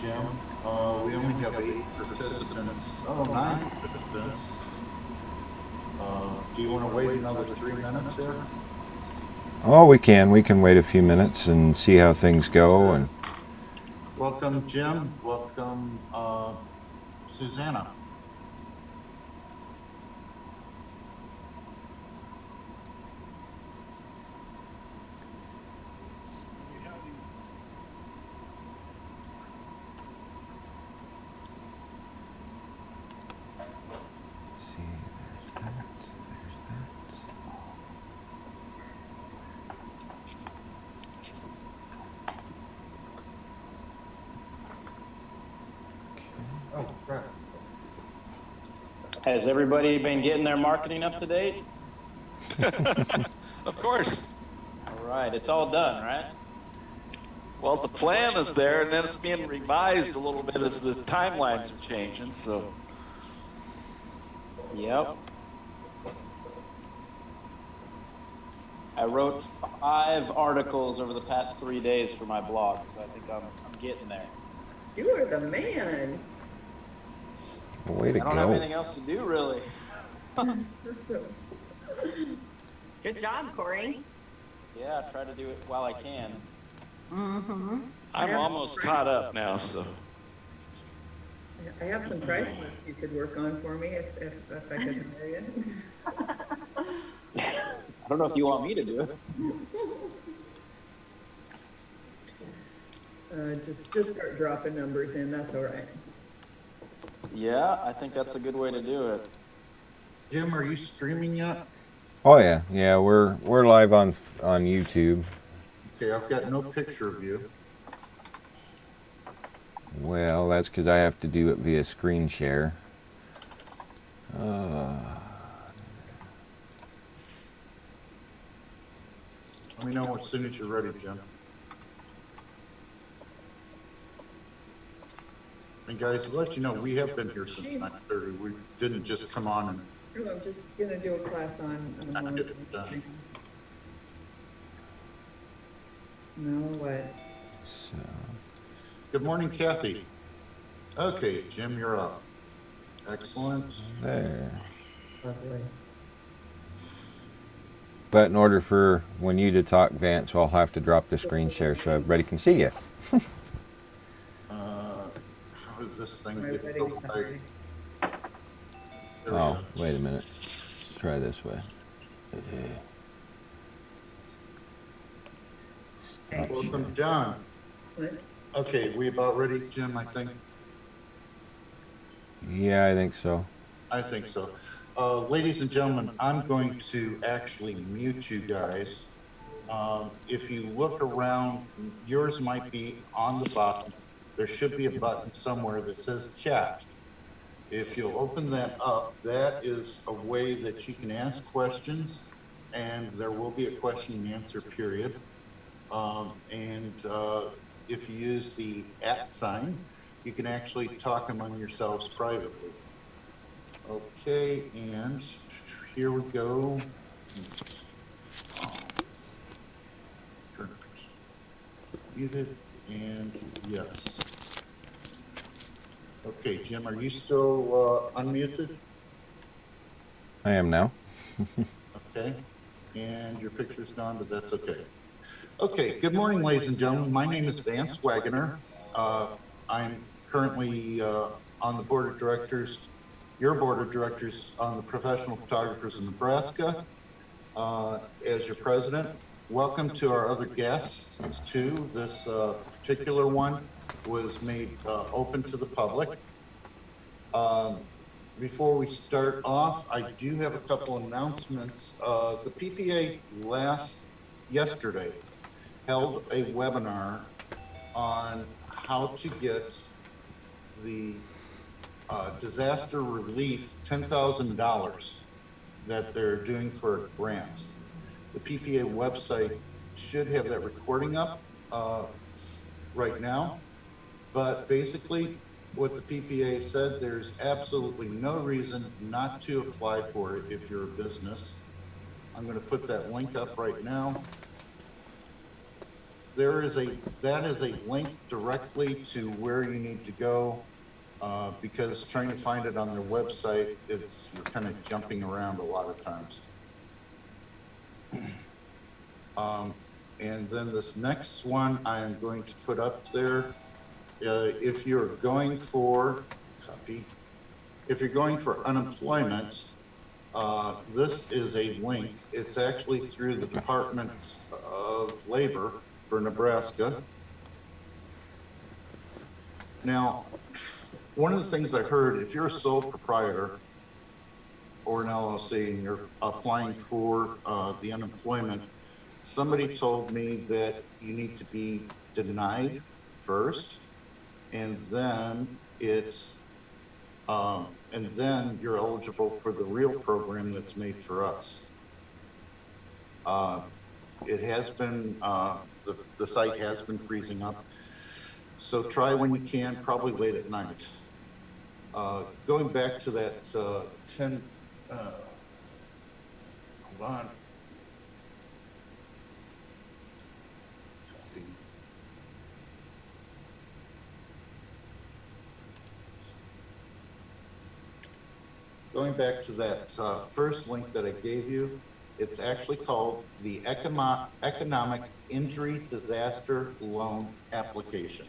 Jim. We only have 8 participants. Oh, 9 participants. Do you want to wait another 3 minutes here? Oh, we can. We can wait a few minutes and see how things go. And welcome, Jim. Welcome, Susanna. Oh, crap. Has everybody been getting their marketing up to date? Of course. All right, it's all done, right? Well, the plan is there, and then it's being revised a little bit as the timelines are changing, so. Yep. I wrote 5 articles over the past 3 days for my blog, so I think I'm getting there. You are the man. way to go. I don't have anything else to do, really. Good job, Corey. Yeah, I try to do it while I can. Mm-hmm. I'm almost caught up now, so. I have some price lists you could work on for me if I could hire you. I don't know if you want me to do it. Just start dropping numbers in. That's all right. Yeah, I think that's a good way to do it. Jim, are you streaming yet? Oh yeah, we're live on YouTube. Okay, I've got no picture of you. Well, that's because I have to do it via screen share. Let me know as soon as you're ready, Jim. And guys, to let you know, we have been here since 9:30. We didn't just come on and. I'm just gonna do a class on get it done. No, what? So, Good morning, Kathy. Okay, Jim, you're up. Excellent. there. Lovely. But in order for when you to talk, Vance, I'll have to drop the screen share so everybody can see you. How did this thing get Everybody built? sorry. Oh, wait a minute. Let's try this way. Welcome, John. What? Okay, we about ready, Jim, I think? Yeah, I think so. I think so. Ladies and gentlemen, I'm going to actually mute you guys. If you look around, yours might be on the bottom. There should be a button somewhere that says chat. If you'll open that up, that is a way that you can ask questions, and there will be a question and answer period. If you use the @ sign, you can actually talk among yourselves privately. Okay, and here we go. Muted, and yes. Okay, Jim, are you still unmuted? I am now. Okay, and your picture's gone, but that's okay. Okay, good morning, ladies and gentlemen. My name is Vance Wagoner. I'm currently on the board of directors, your board of directors on the Professional Photographers of Nebraska as your president. Welcome to our other guests too. This particular one was made open to the public. Before we start off, I do have a couple announcements. The PPA yesterday held a webinar on how to get the disaster relief $10,000 that they're doing for a grant. The PPA website should have that recording up right now, but basically what the PPA said, there's absolutely no reason not to apply for it if you're a business. I'm going to put that link up right now. that is a link directly to where you need to go, because trying to find it on their website is, you're kind of jumping around a lot of times. And then this next one I am going to put up there. If you're going for, copy, if you're going for unemployment, this is a link. It's actually through the Department of Labor for Nebraska. Now, one of the things I heard, if you're a sole proprietor or an LLC and you're applying for the unemployment, somebody told me that you need to be denied first, and then you're eligible for the real program that's made for us. It has been, the site has been freezing up, so try when you can, probably late at night. Going back to that 10, hold on. Going back to that first link that I gave you, it's actually called the Economic Injury Disaster Loan Application.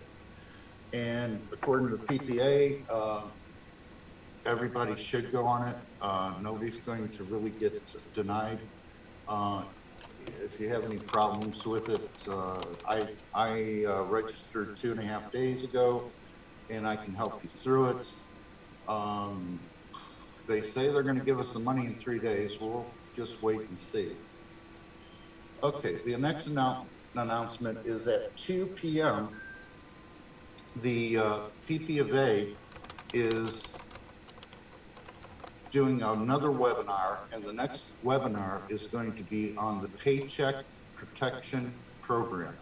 And according to PPA, everybody should go on it. Nobody's going to really get denied. If you have any problems with it, I registered 2.5 days ago, and I can help you through it. They say they're going to give us the money in 3 days. We'll just wait and see. Okay, the next announcement is at 2 p.m. The PPofA is doing another webinar, and the next webinar is going to be on the Paycheck Protection Program.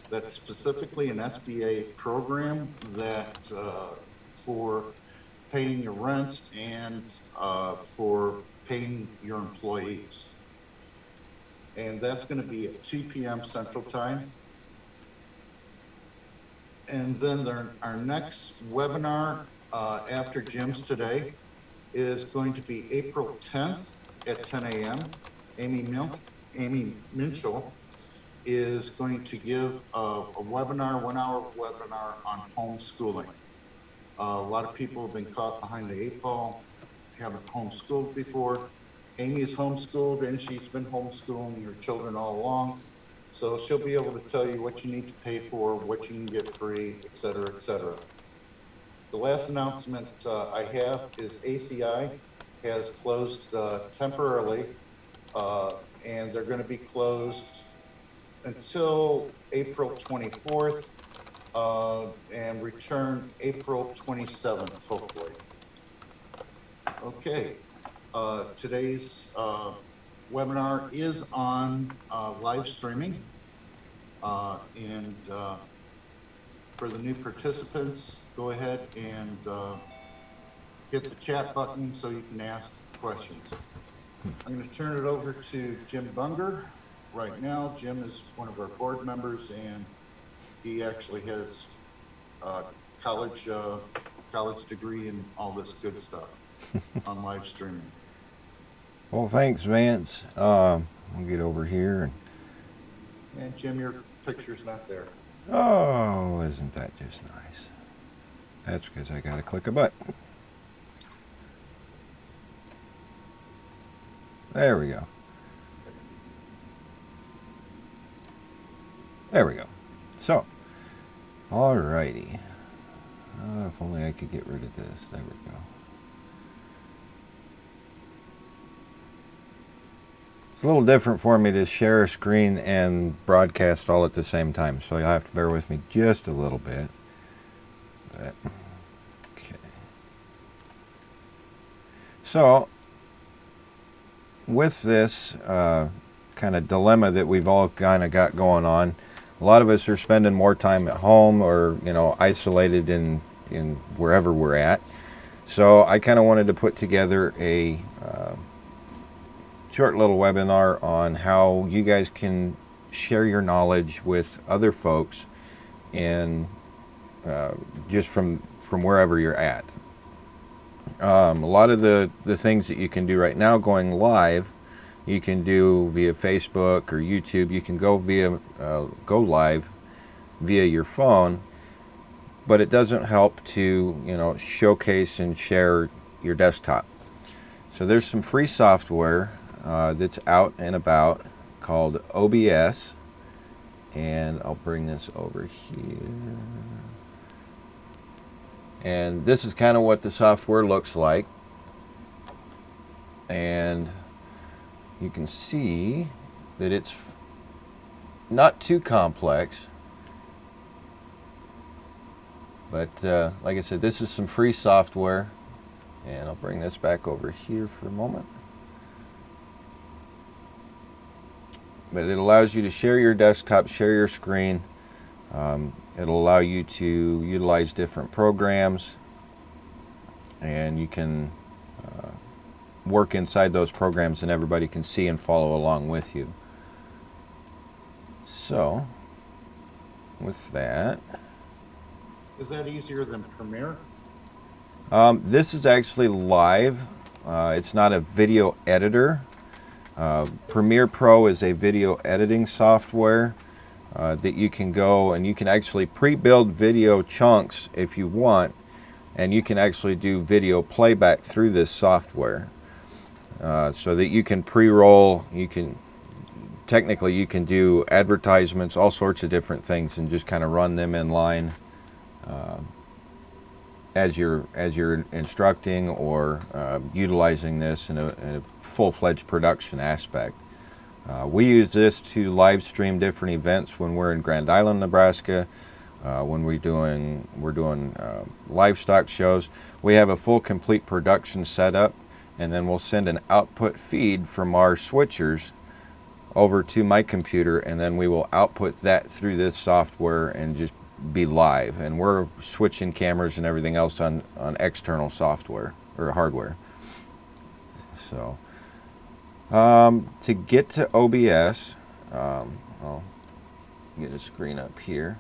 That's specifically an SBA program that for paying your rent and for paying your employees. And that's going to be at 2 p.m. Central Time. And then our next webinar after Jim's today is going to be April 10th at 10 a.m. Amy Minchell is going to give a webinar, 1 hour webinar on homeschooling. A lot of people have been caught behind the 8 ball, haven't homeschooled before. Amy is homeschooled, and she's been homeschooling her children all along. So she'll be able to tell you what you need to pay for, what you can get free, et cetera, et cetera. The last announcement I have is ACI has closed temporarily, and they're going to be closed until April 24th. And return April 27th, hopefully. Okay, today's webinar is on live streaming, and for the new participants, go ahead and hit the chat button so you can ask questions. I'm going to turn it over to Jim Bunger right now. Jim is one of our board members, and he actually has a college degree and all this good stuff on live streaming. Well, thanks, Vance. I'll get over here. And Jim, your picture's not there. Oh, isn't that just nice? That's because I got to click a button. There we go. There we go. So, alrighty. If only I could get rid of this. There we go. It's a little different for me to share a screen and broadcast all at the same time, so you'll have to bear with me just a little bit. But, okay. So, with this kind of dilemma that we've all kind of got going on, a lot of us are spending more time at home or, isolated in wherever we're at. So I kind of wanted to put together a short little webinar on how you guys can share your knowledge with other folks, and just from wherever you're at. A lot of the things that you can do right now going live, you can do via Facebook or YouTube. You can go live via your phone, but it doesn't help to showcase and share your desktop. So there's some free software that's out and about called OBS, and I'll bring this over here. And this is kind of what the software looks like. And you can see that it's not too complex. But like I said, this is some free software. And I'll bring this back over here for a moment. But it allows you to share your desktop, share your screen. It'll allow you to utilize different programs, and you can work inside those programs, and everybody can see and follow along with you. So, with that, Is that easier than Premiere? this is actually live. It's not a video editor. Premiere Pro is a video editing software that you can go and you can actually pre-build video chunks if you want, and you can actually do video playback through this software, so that you can pre-roll. Technically you can do advertisements, all sorts of different things, and just kind of run them in line as you're instructing or utilizing this in a full-fledged production aspect. We use this to live stream different events when we're in Grand Island, Nebraska. When we're doing livestock shows, we have a full complete production setup, and then we'll send an output feed from our switchers over to my computer, and then we will output that through this software and just be live. And we're switching cameras and everything else on external software or hardware. So to get to OBS, I'll get a screen up here.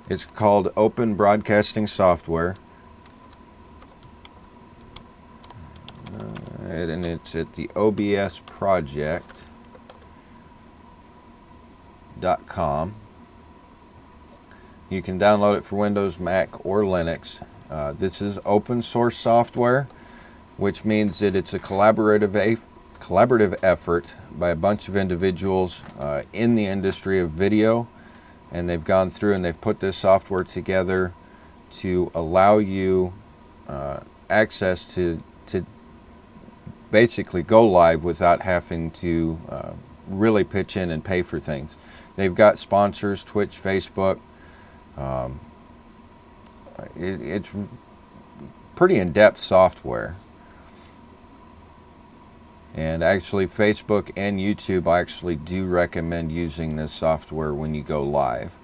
It's called Open Broadcasting Software, and it's at the obsproject.com. You can download it for Windows, Mac, or Linux. This is open source software, which means that it's a collaborative effort by a bunch of individuals in the industry of video, and they've gone through and they've put this software together to allow you access to basically go live without having to really pitch in and pay for things. They've got sponsors, Twitch, Facebook. It's pretty in-depth software. And actually Facebook and YouTube actually do recommend using this software when you go live.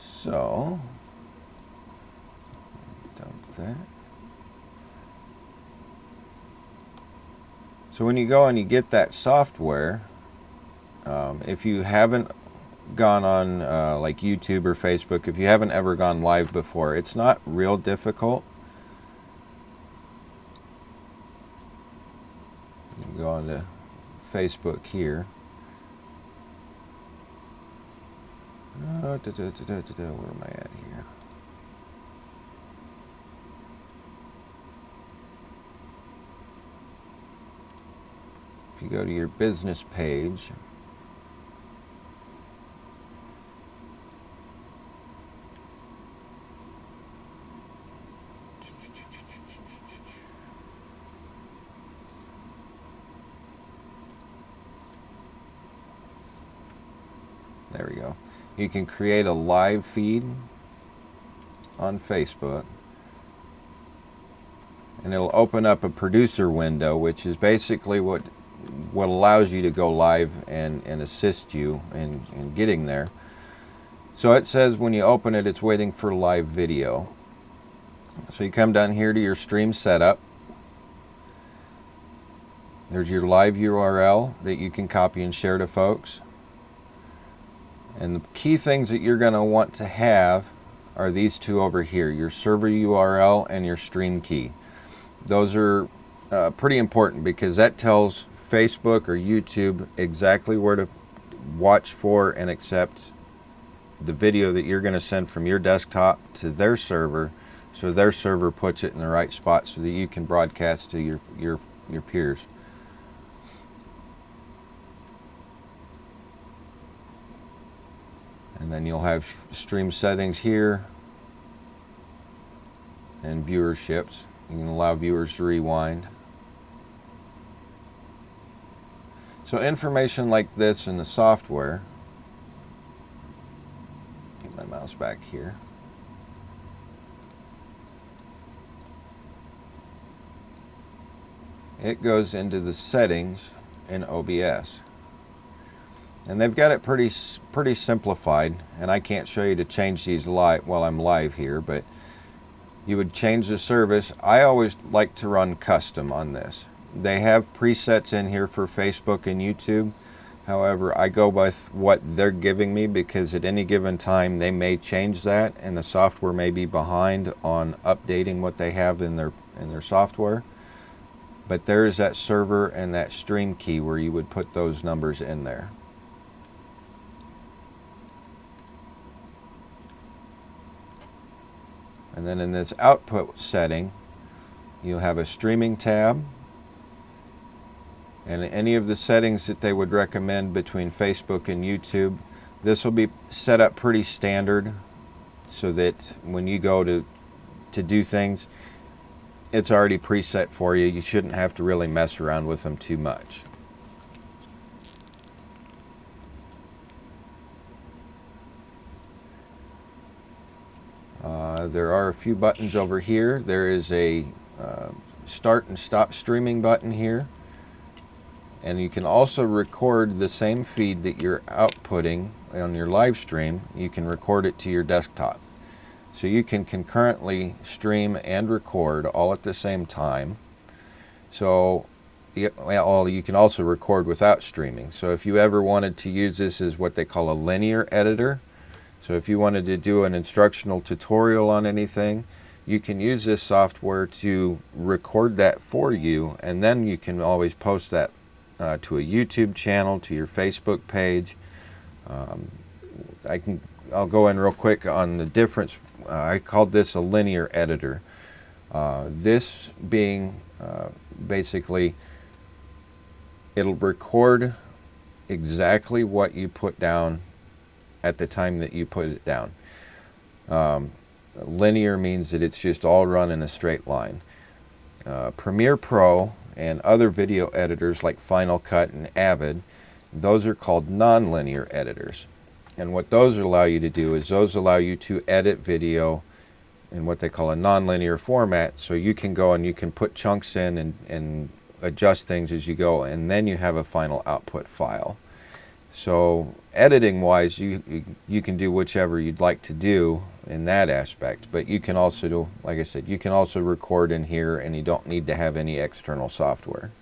So, dump that. So when you go and you get that software, if you haven't gone on like YouTube or Facebook, if you haven't ever gone live before, it's not real difficult. You can go on to Facebook here. Where am I at here? If you go to your business page, there we go. You can create a live feed on Facebook, and it'll open up a producer window, which is basically what allows you to go live and assist you in getting there. So it says when you open it, it's waiting for live video. So you come down here to your stream setup. There's your live URL that you can copy and share to folks. And the key things that you're going to want to have are these two over here, your server URL and your stream key. Those are pretty important because that tells Facebook or YouTube exactly where to watch for and accept the video that you're going to send from your desktop to their server, so their server puts it in the right spot so that you can broadcast to your peers. And then you'll have stream settings here and viewerships. You can allow viewers to rewind. So information like this in the software, get my mouse back here. It goes into the settings in OBS. And they've got it pretty simplified, and I can't show you to change these live while I'm live here, but you would change the service. I always like to run custom on this. They have presets in here for Facebook and YouTube. However, I go by what they're giving me because at any given time they may change that and the software may be behind on updating what they have in their software. But there is that server and that stream key where you would put those numbers in there. And then in this output setting, you'll have a streaming tab. And any of the settings that they would recommend between Facebook and YouTube, this will be set up pretty standard so that when you go to do things, it's already preset for you. You shouldn't have to really mess around with them too much. There are a few buttons over here. There is a start and stop streaming button here. And you can also record the same feed that you're outputting on your live stream. You can record it to your desktop. So you can concurrently stream and record all at the same time. So well, you can also record without streaming. So if you ever wanted to use this as what they call a linear editor, so if you wanted to do an instructional tutorial on anything, you can use this software to record that for you, and then you can always post that to a YouTube channel, to your Facebook page. I'll go in real quick on the difference. I called this a linear editor. This being basically, it'll record exactly what you put down at the time that you put it down. Linear means that it's just all run in a straight line. Premiere Pro and other video editors like Final Cut and Avid, those are called non-linear editors. And what those allow you to do is those allow you to edit video in what they call a non-linear format, so you can go and you can put chunks in and adjust things as you go, and then you have a final output file. So editing wise, you can do whichever you'd like to do in that aspect, but you can also do, like I said, you can also record in here and you don't need to have any external software.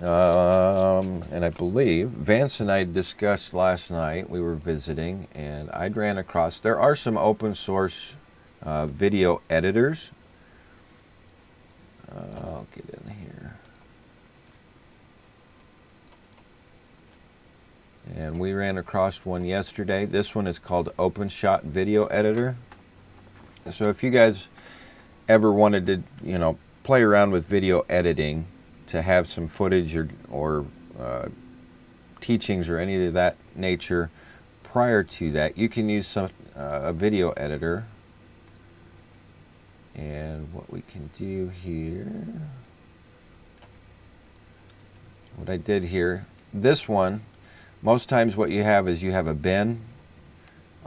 And I believe Vance and I discussed last night, we were visiting, and I ran across, there are some open source video editors. I'll get in here. And we ran across one yesterday. This one is called OpenShot Video Editor. So if you guys ever wanted to, play around with video editing to have some footage or teachings or any of that nature prior to that, you can use a video editor. And what we can do here, what I did here, this one, most times what you have is you have a bin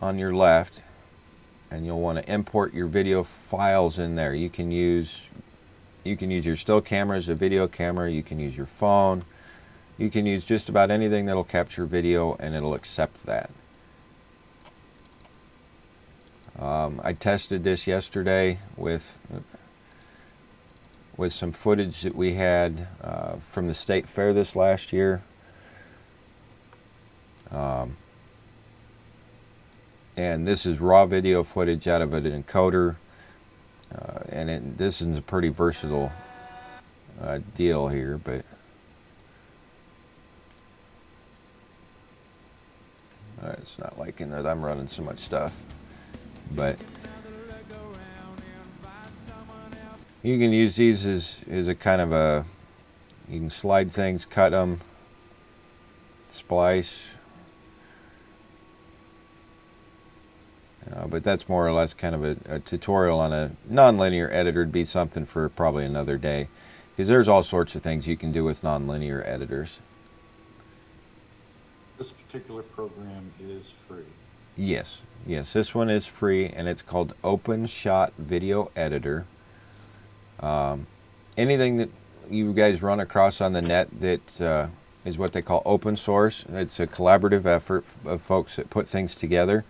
on your left, and you'll want to import your video files in there. You can use your still camera as a video camera, you can use your phone, you can use just about anything that'll capture video and it'll accept that. I tested this yesterday with some footage that we had from the state fair this last year. And this is raw video footage out of an encoder, and this is a pretty versatile deal here, but it's not liking that I'm running so much stuff. But you can use these as a kind of a, you can slide things, cut them, splice. But that's more or less kind of a tutorial on a nonlinear editor. Would be something for probably another day, because there's all sorts of things you can do with nonlinear editors. This particular program is free. Yes, this one is free, and it's called OpenShot Video Editor. Anything that you guys run across on the net that is what they call open source. It's a collaborative effort of folks that put things together.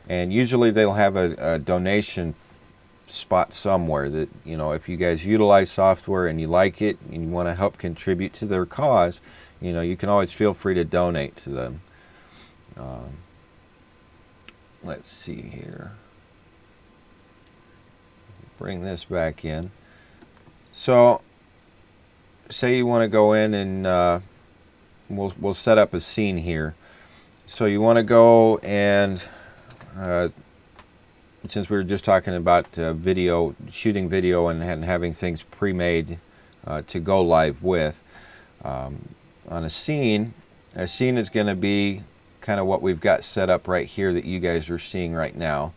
And usually they'll have a donation spot somewhere that, you know, if you guys utilize software and you like it and you want to help contribute to their cause, you know, you can always feel free to donate to them. Let's see here. Bring this back in. So, say you want to go in and we'll set up a scene here. So you want to go and since we were just talking about video, shooting video and having things pre-made to go live with, on a scene is going to be kind of what we've got set up right here that you guys are seeing right now.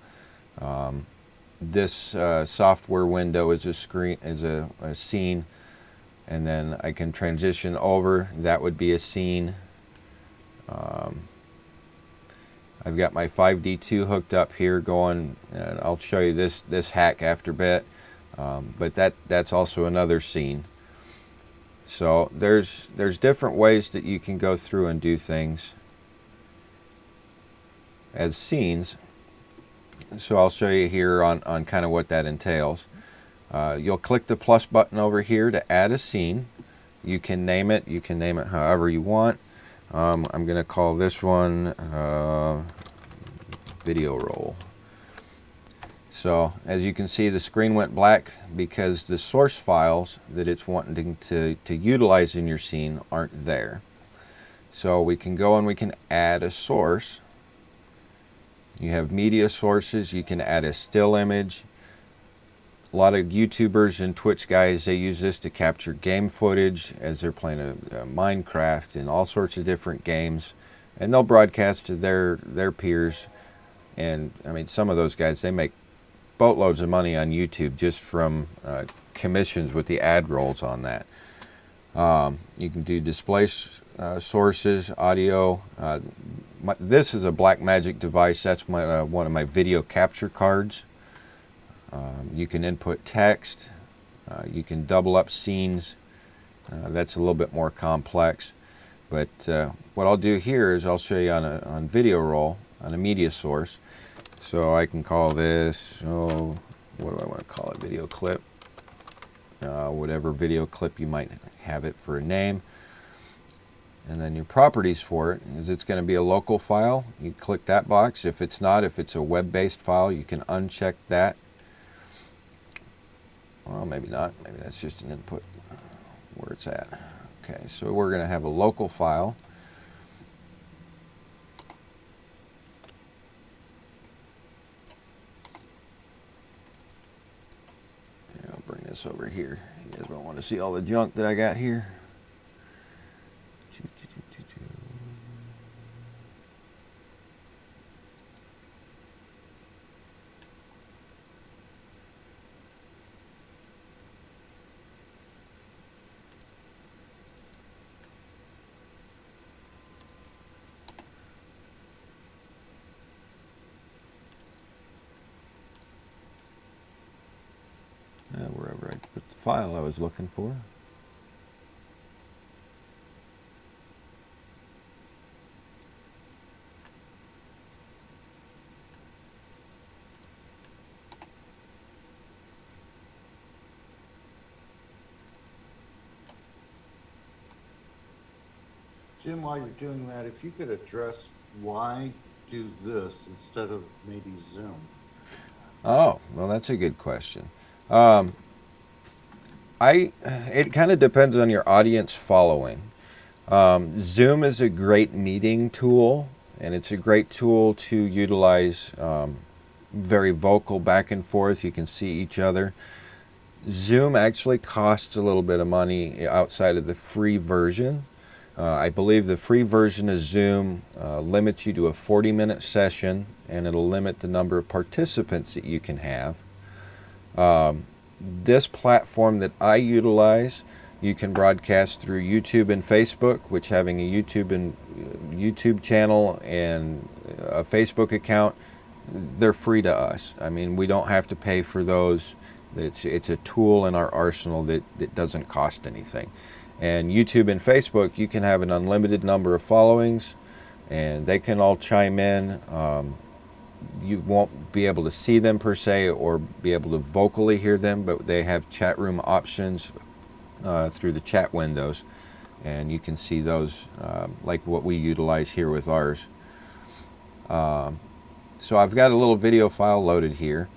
This software window is a screen, is a scene, and then I can transition over. That would be a scene. I've got my 5D2 hooked up here going, and I'll show you this hack after a bit, but that's also another scene. So there's different ways that you can go through and do things as scenes. So I'll show you here on kind of what that entails. You'll click the plus button over here to add a scene. You can name it however you want. I'm going to call this one video roll. So as you can see, the screen went black because the source files that it's wanting to utilize in your scene aren't there. So we can go and we can add a source. You have media sources. You can add a still image. A lot of YouTubers and Twitch guys, they use this to capture game footage as they're playing a Minecraft and all sorts of different games, and they'll broadcast to their peers. And I mean, some of those guys, they make boatloads of money on YouTube just from commissions with the ad rolls on that. You can do display sources, audio. This is a Blackmagic device. That's one of my video capture cards. You can input text. You can double up scenes. That's a little bit more complex. But what I'll do here is I'll show you on video roll, on a media source. So I can call this, what do I want to call it? Video clip. Whatever video clip you might have it for a name. And then your properties for it is it's going to be a local file. You click that box. If it's not, if it's a web-based file, you can uncheck that. Well, maybe not. Maybe that's just an input where it's at. Okay, so we're going to have a local file. Yeah, I'll bring this over here. You guys don't want to see all the junk that I got here. Wherever I put the file I was looking for. Jim, while you're doing that, if you could address why do this instead of maybe Zoom? Oh, well, that's a good question. It kind of depends on your audience following. Zoom is a great meeting tool, and it's a great tool to utilize, very vocal back and forth. You can see each other. Zoom actually costs a little bit of money outside of the free version. I believe the free version of Zoom limits you to a 40-minute session, and it'll limit the number of participants that you can have. This platform that I utilize, you can broadcast through YouTube and Facebook, which having a YouTube channel and a Facebook account, they're free to us. I mean, we don't have to pay for those. It's a tool in our arsenal that doesn't cost anything. And YouTube and Facebook, you can have an unlimited number of followings, and they can all chime in. You won't be able to see them per se or be able to vocally hear them, but they have chat room options through the chat windows, and you can see those like what we utilize here with ours. So I've got a little video file loaded here.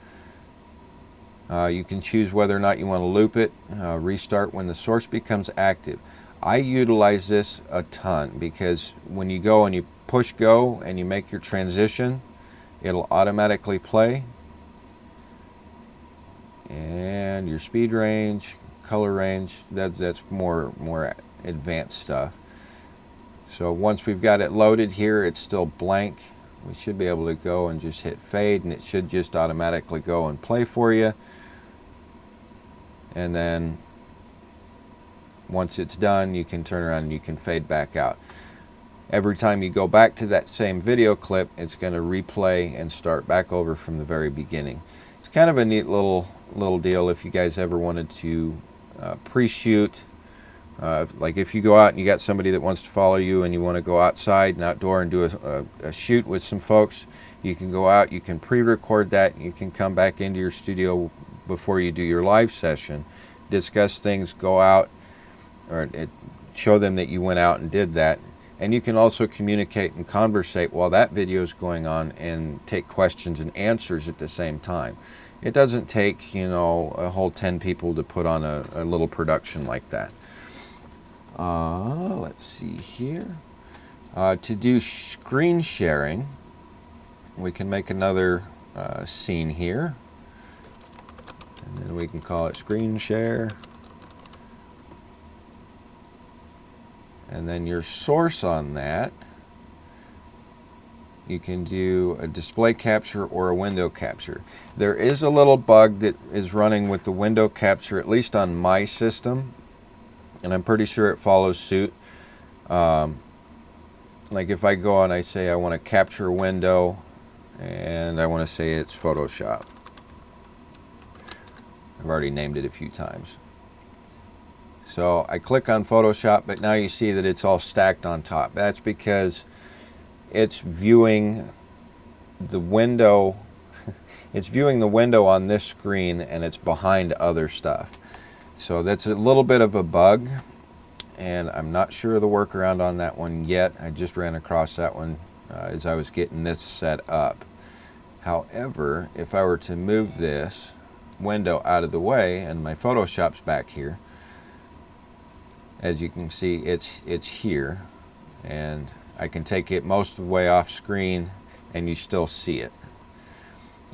You can choose whether or not you want to loop it, restart when the source becomes active. I utilize this a ton because when you go and you push go and you make your transition, it'll automatically play. And your speed range, color range, that's more advanced stuff. So once we've got it loaded here, it's still blank. We should be able to go and just hit fade, and it should just automatically go and play for you. And then once it's done, you can turn around and you can fade back out. Every time you go back to that same video clip, it's going to replay and start back over from the very beginning. It's kind of a neat little deal if you guys ever wanted to pre-shoot. Like if you go out and you got somebody that wants to follow you and you want to go outside and outdoor and do a shoot with some folks, you can go out, you can pre-record that, you can come back into your studio before you do your live session, discuss things, go out, or show them that you went out and did that. And you can also communicate and conversate while that video is going on and take questions and answers at the same time. It doesn't take, you know, a whole 10 people to put on a little production like that. Let's see here. To do screen sharing, we can make another scene here. And then we can call it screen share. And then your source on that, you can do a display capture or a window capture. There is a little bug that is running with the window capture, at least on my system, and I'm pretty sure it follows suit. Like if I go and I say I want to capture a window, and I want to say it's Photoshop. I've already named it a few times. So I click on Photoshop, but now you see that it's all stacked on top. That's because it's viewing the window. It's viewing the window on this screen, and it's behind other stuff. So that's a little bit of a bug, and I'm not sure of the workaround on that one yet. I just ran across that one as I was getting this set up. However, if I were to move this window out of the way, and my Photoshop's back here, as you can see, it's here, and I can take it most of the way off screen and you still see it.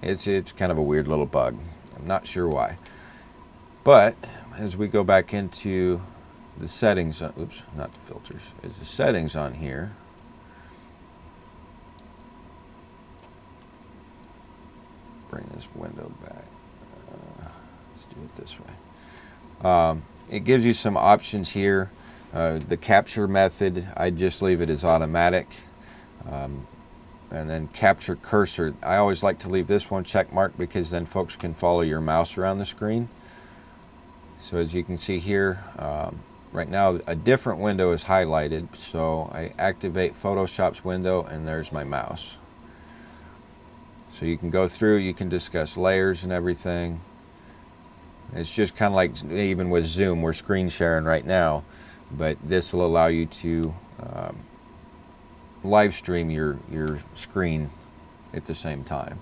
It's kind of a weird little bug. I'm not sure why. But as we go back into the settings, oops, not the filters, is the settings on here. Bring this window back. Let's do it this way. It gives you some options here. The capture method, I just leave it as automatic. And then capture cursor, I always like to leave this one check marked because then folks can follow your mouse around the screen. So as you can see here, right now a different window is highlighted, so I activate Photoshop's window and there's my mouse. So you can go through, you can discuss layers and everything. It's just kind of like even with Zoom, we're screen sharing right now, but this will allow you to live stream your screen at the same time.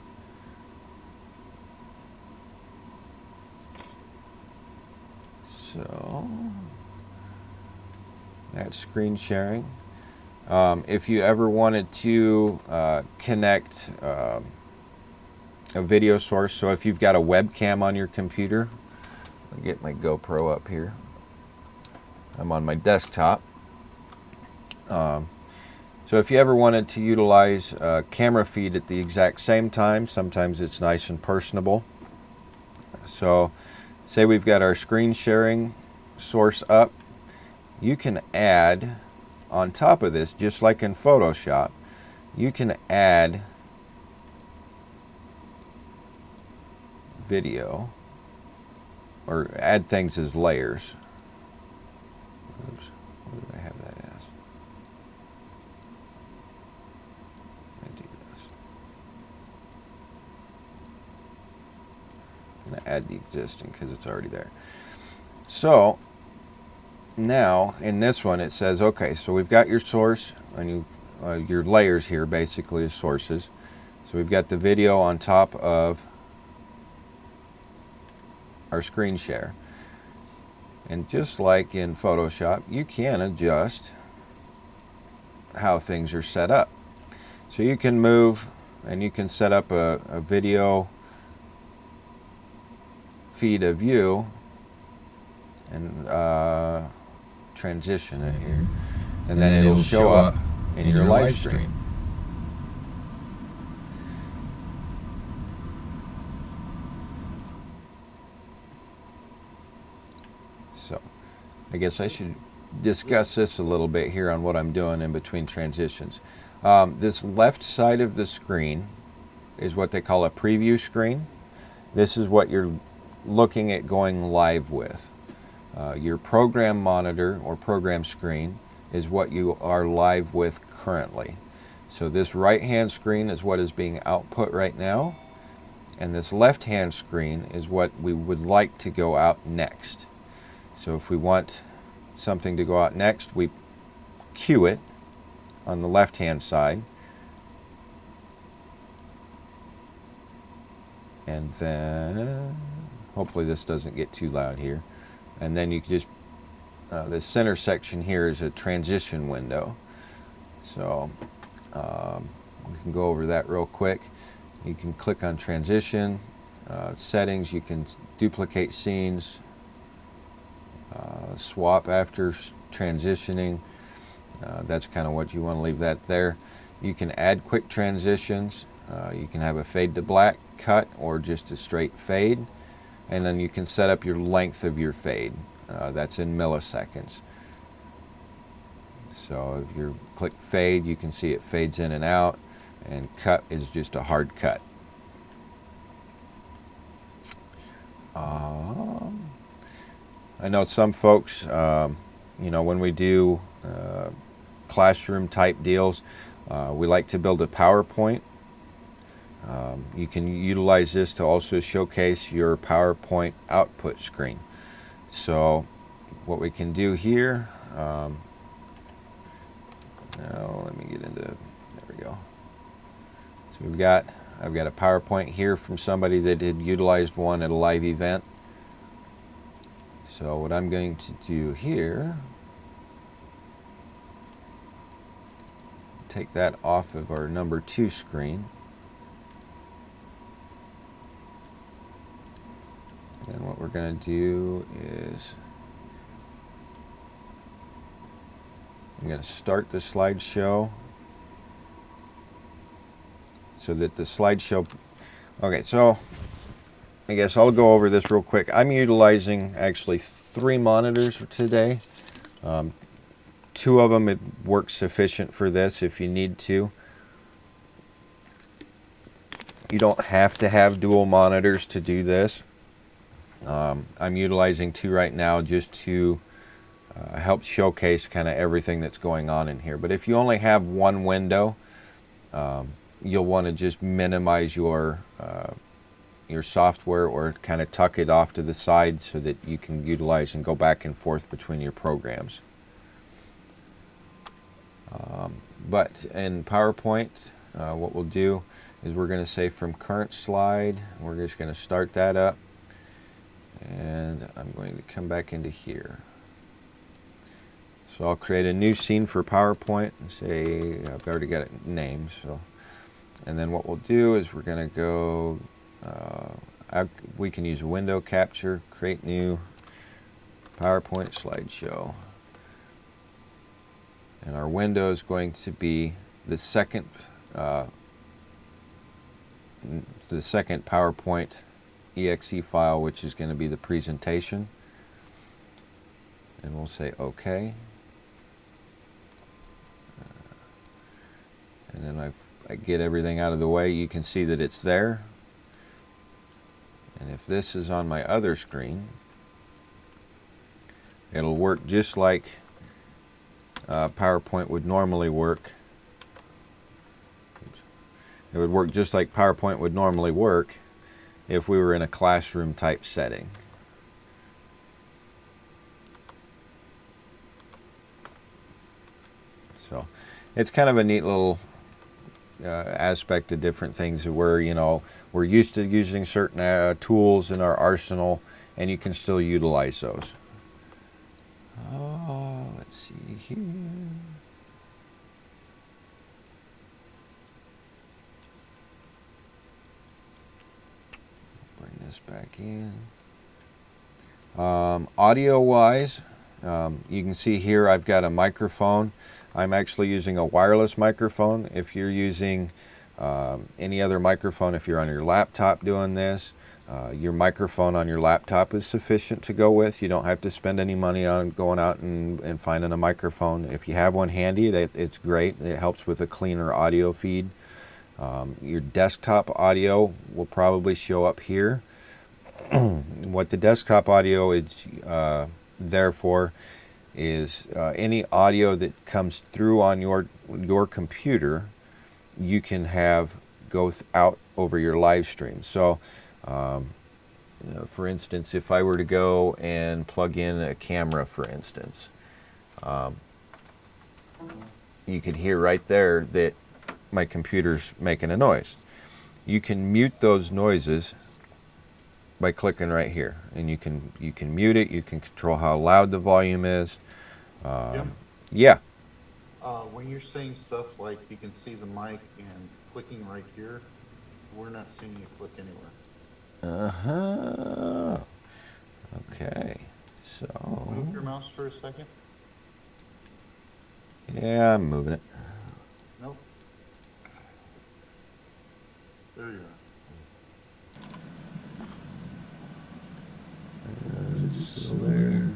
So that's screen sharing. If you ever wanted to connect a video source, so if you've got a webcam on your computer, I'll get my GoPro up here. I'm on my desktop. So if you ever wanted to utilize a camera feed at the exact same time, sometimes it's nice and personable. So say we've got our screen sharing source up, you can add on top of this, just like in Photoshop, you can add video or add things as layers. Oops, what did I have that as? Let me do this. I'm going to add the existing because it's already there. So now in this one it says, okay, so we've got your source and your layers here basically as sources. So we've got the video on top of our screen share. And just like in Photoshop, you can adjust how things are set up. So you can move and you can set up a video feed of you and transition it here. And then it'll show up in your live stream. So I guess I should discuss this a little bit here on what I'm doing in between transitions. This left side of the screen is what they call a preview screen. This is what you're looking at going live with. Your program monitor or program screen is what you are live with currently. So this right hand screen is what is being output right now, and this left hand screen is what we would like to go out next. So if we want something to go out next, we cue it on the left hand side, and then hopefully this doesn't get too loud here, and then you can just the center section here is a transition window. So we can go over that real quick. You can click on transition, settings, you can duplicate scenes, swap after transitioning. That's kind of what you want to leave that there. You can add quick transitions. You can have a fade to black cut or just a straight fade. And then you can set up your length of your fade. That's in milliseconds. So if you click fade, you can see it fades in and out, and cut is just a hard cut. I know some folks, you know, when we do classroom type deals, we like to build a PowerPoint. You can utilize this to also showcase your PowerPoint output screen. So what we can do here, now let me get into, there we go. So I've got a PowerPoint here from somebody that had utilized one at a live event. So what I'm going to do here, take that off of our number 2 screen. And what we're going to do is I'm going to start the slideshow so that the slideshow, okay, so I guess I'll go over this real quick. I'm utilizing actually 3 monitors for today. 2 of them, it works sufficient for this if you need to. You don't have to have dual monitors to do this. I'm utilizing 2 right now just to help showcase kind of everything that's going on in here. But if you only have 1 window, you'll want to just minimize your software or kind of tuck it off to the side so that you can utilize and go back and forth between your programs. But in PowerPoint, what we'll do is we're going to say from current slide, we're just going to start that up. And I'm going to come back into here. So I'll create a new scene for PowerPoint and say, I've already got it named. So, and then what we'll do is we're going to go, we can use a window capture, create new PowerPoint slideshow. And our window is going to be the second PowerPoint exe file, which is going to be the presentation. And we'll say OK. And then I get everything out of the way. You can see that it's there. And if this is on my other screen, it'll work just like PowerPoint would normally work. It would work just like PowerPoint would normally work if we were in a classroom type setting. So it's kind of a neat little aspect of different things where, you know, we're used to using certain tools in our arsenal, and you can still utilize those. Oh, let's see here. Bring this back in. Audio-wise, you can see here I've got a microphone. I'm actually using a wireless microphone. If you're using any other microphone, if you're on your laptop doing this, your microphone on your laptop is sufficient to go with. You don't have to spend any money on going out and finding a microphone. If you have one handy, it's great. It helps with a cleaner audio feed. Your desktop audio will probably show up here. What the desktop audio is there for is any audio that comes through on your computer, you can have go out over your live stream. So, you know, for instance, if I were to go and plug in a camera, for instance, you could hear right there that my computer's making a noise. You can mute those noises by clicking right here, and you can mute it. You can control how loud the volume is. Yeah. When you're saying stuff like you can see the mic and clicking right here, we're not seeing you click anywhere. Okay. So. Move your mouse for a second. Yeah, I'm moving it. Nope. There you are. It's still there.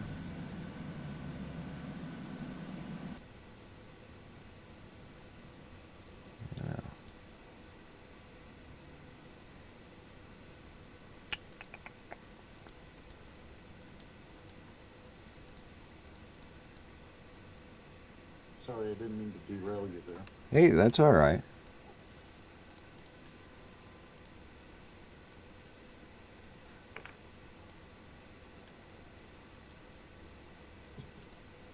Sorry, I didn't mean to derail you there. Hey, that's all right.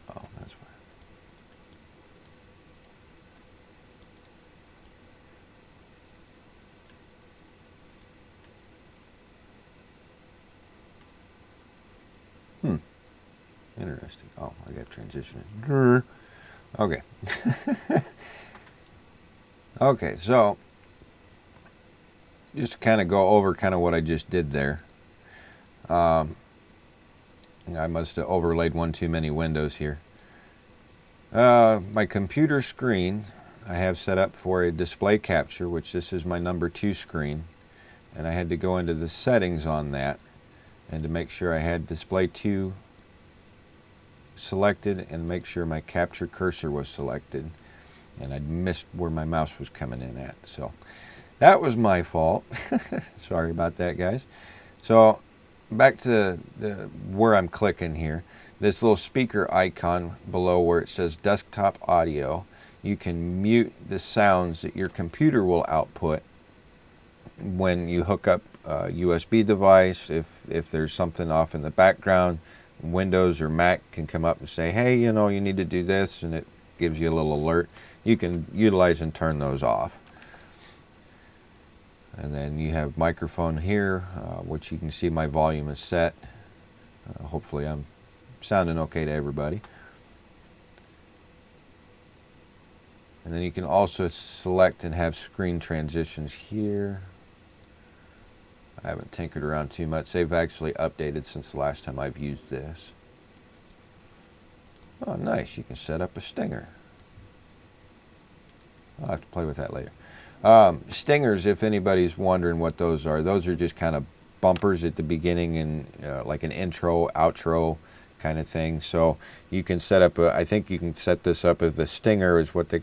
Oh, that's why. Interesting. Oh, I got transition. Okay. Okay, so just to kind of go over kind of what I just did there. I must have overlaid one too many windows here. My computer screen I have set up for a display capture, which this is my number 2 screen, and I had to go into the settings on that and to make sure I had display 2 selected and make sure my capture cursor was selected, and I'd missed where my mouse was coming in at, so that was my fault. Sorry about that, guys. So back to where I'm clicking here, this little speaker icon below where it says desktop audio, you can mute the sounds that your computer will output when you hook up a USB device. If there's something off in the background, Windows or Mac can come up and say, hey, you know, you need to do this, and it gives you a little alert. You can utilize and turn those off. And then you have microphone here, which you can see my volume is set. Hopefully I'm sounding okay to everybody. And then you can also select and have screen transitions here. I haven't tinkered around too much. They've actually updated since the last time I've used this. Oh, nice. You can set up a stinger. I'll have to play with that later. Stingers, if anybody's wondering what those are just kind of bumpers at the beginning and like an intro, outro kind of thing. So you can set up I think you can set this up as the stinger is what the,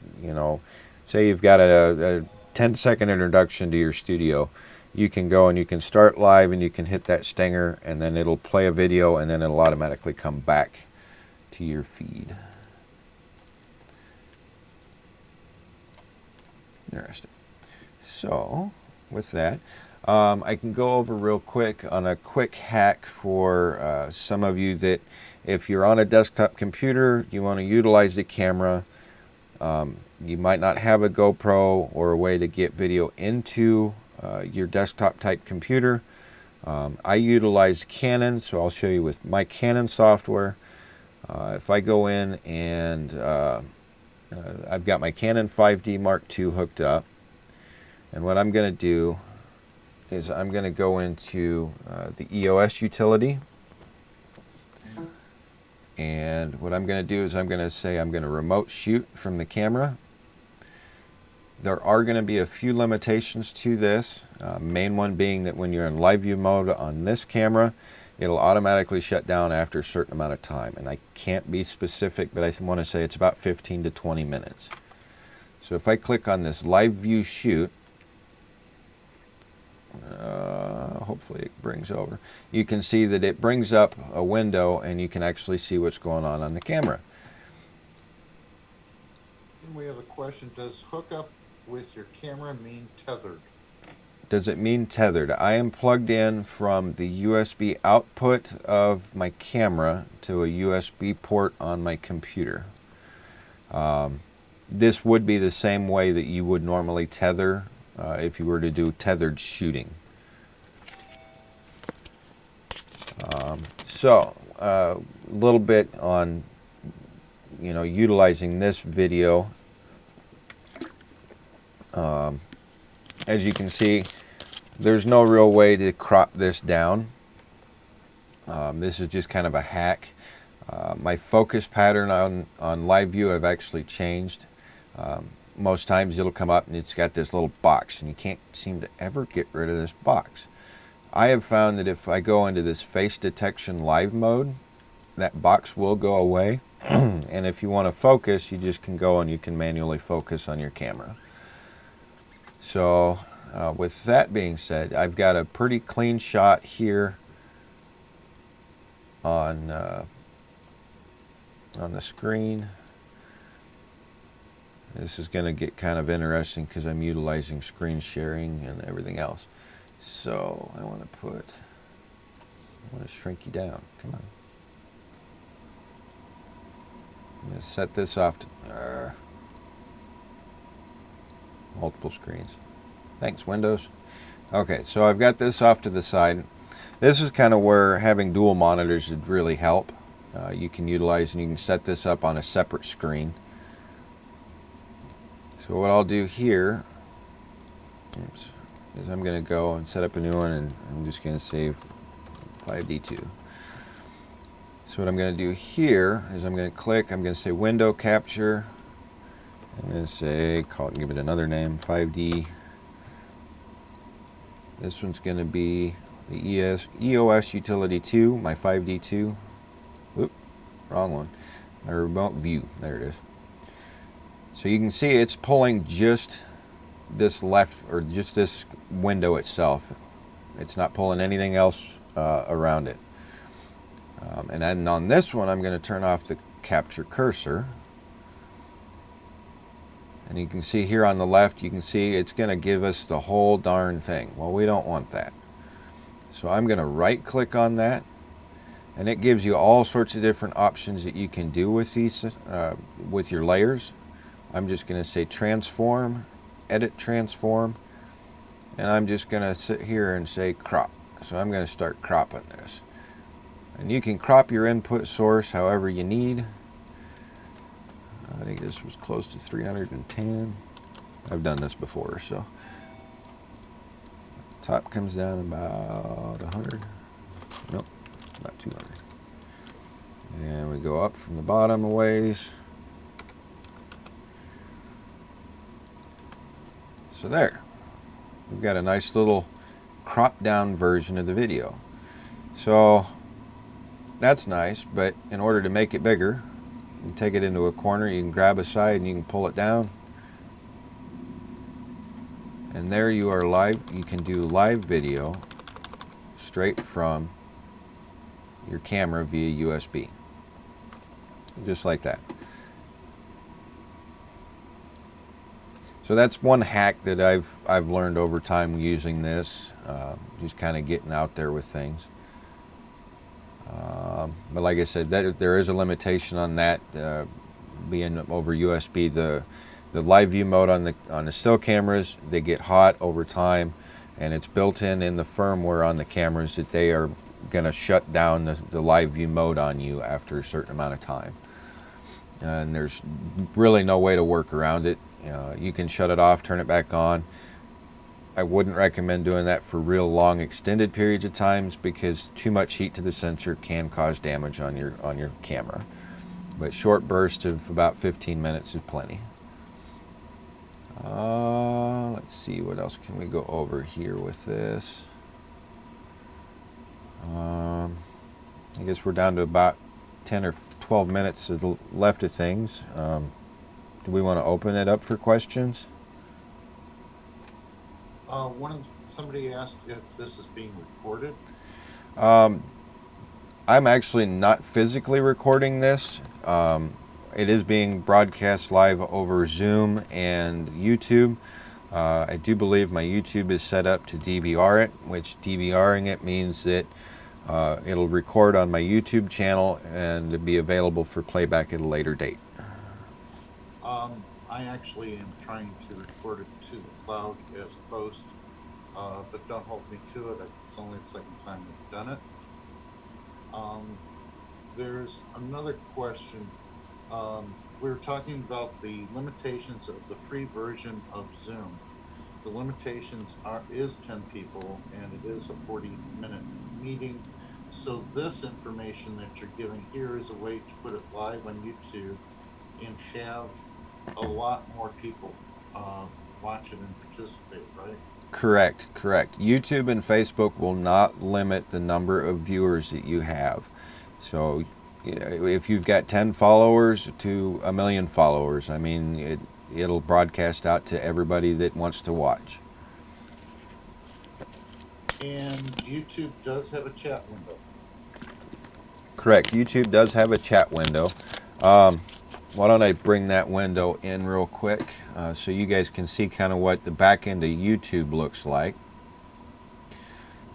say you've got a 10-second introduction to your studio. You can go and you can start live and you can hit that stinger and then it'll play a video and then it'll automatically come back to your feed. Interesting. So with that, I can go over real quick on a quick hack for some of you that if you're on a desktop computer, you want to utilize the camera, you might not have a GoPro or a way to get video into your desktop type computer. I utilize Canon, so I'll show you with my Canon software. If I go in and I've got my Canon 5D Mark II hooked up, and what I'm going to do is I'm going to go into the EOS utility, and what I'm going to do is I'm going to say I'm going to remote shoot from the camera. There are going to be a few limitations to this, main one being that when you're in live view mode on this camera, it'll automatically shut down after a certain amount of time, and I can't be specific, but I want to say it's about 15 to 20 minutes. So if I click on this live view shoot, hopefully it brings over, you can see that it brings up a window and you can actually see what's going on the camera. We have a question. Does hookup with your camera mean tethered? Does it mean tethered? I am plugged in from the USB output of my camera to a USB port on my computer. This would be the same way that you would normally tether if you were to do tethered shooting. So a little bit on utilizing this video. As you can see, there's no real way to crop this down. This is just kind of a hack. My focus pattern on live view I've actually changed. Most times it'll come up and it's got this little box and you can't seem to ever get rid of this box. I have found that if I go into this face detection live mode, that box will go away. And if you want to focus, you just can go and you can manually focus on your camera. So with that being said, I've got a pretty clean shot here on the screen. This is going to get kind of interesting because I'm utilizing screen sharing and everything else. So I want to shrink you down. Come on. I'm going to set this off to multiple screens. Thanks, Windows. Okay, so I've got this off to the side. This is kind of where having dual monitors would really help. You can utilize and you can set this up on a separate screen. So what I'll do here is I'm going to go and set up a new one, and I'm just going to save 5D2. So what I'm going to do here is I'm going to click, I'm going to say window capture. I'm going to say, give it another name, 5D. This one's going to be the EOS Utility 2, my 5D2. Oop, wrong one. My remote view, there it is. So you can see it's pulling just this left, or just this window itself. It's not pulling anything else around it. And then on this one, I'm going to turn off the capture cursor. And you can see here on the left, you can see it's going to give us the whole darn thing. Well, we don't want that. So I'm going to right click on that. and it gives you all sorts of different options that you can do with these, with your layers. I'm just going to say transform, edit transform, and I'm just going to sit here and say crop. So I'm going to start cropping this. And you can crop your input source however you need. I think this was close to 310. I've done this before, so. Top comes down about 100. Nope, about 200. And we go up from the bottom a ways. So there. We've got a nice little cropped down version of the video. So that's nice, but in order to make it bigger, you can take it into a corner, you can grab a side and you can pull it down. And there you are live. You can do live video straight from your camera via USB. Just like that. So that's one hack that I've learned over time using this, just kind of getting out there with things. But like I said, there is a limitation on that being over USB. The live view mode on the still cameras, they get hot over time, and it's built in the firmware on the cameras that they are going to shut down the live view mode on you after a certain amount of time. And there's really no way to work around it. You can shut it off, turn it back on. I wouldn't recommend doing that for real long extended periods of times, because too much heat to the sensor can cause damage on your camera. But short bursts of about 15 minutes is plenty. Let's see, what else can we go over here with this? I guess we're down to about 10 or 12 minutes left of things. Do we want to open it up for questions? Somebody asked if this is being recorded. I'm actually not physically recording this. It is being broadcast live over Zoom and YouTube. I do believe my YouTube is set up to DVR it, which DVRing it means that it'll record on my YouTube channel and be available for playback at a later date. I actually am trying to record it to the cloud as a post, but don't hold me to it. It's only the second time we've done it. There's another question. We were talking about the limitations of the free version of Zoom. The limitations is 10 people, and it is a 40-minute meeting. So this information that you're giving here is a way to put it live on YouTube and have a lot more people watch it and participate, right? Correct. YouTube and Facebook will not limit the number of viewers that you have. So if you've got 10 followers to 1 million followers, I mean, it'll broadcast out to everybody that wants to watch. And YouTube does have a chat window. Correct. YouTube does have a chat window. Why don't I bring that window in real quick so you guys can see kind of what the back end of YouTube looks like.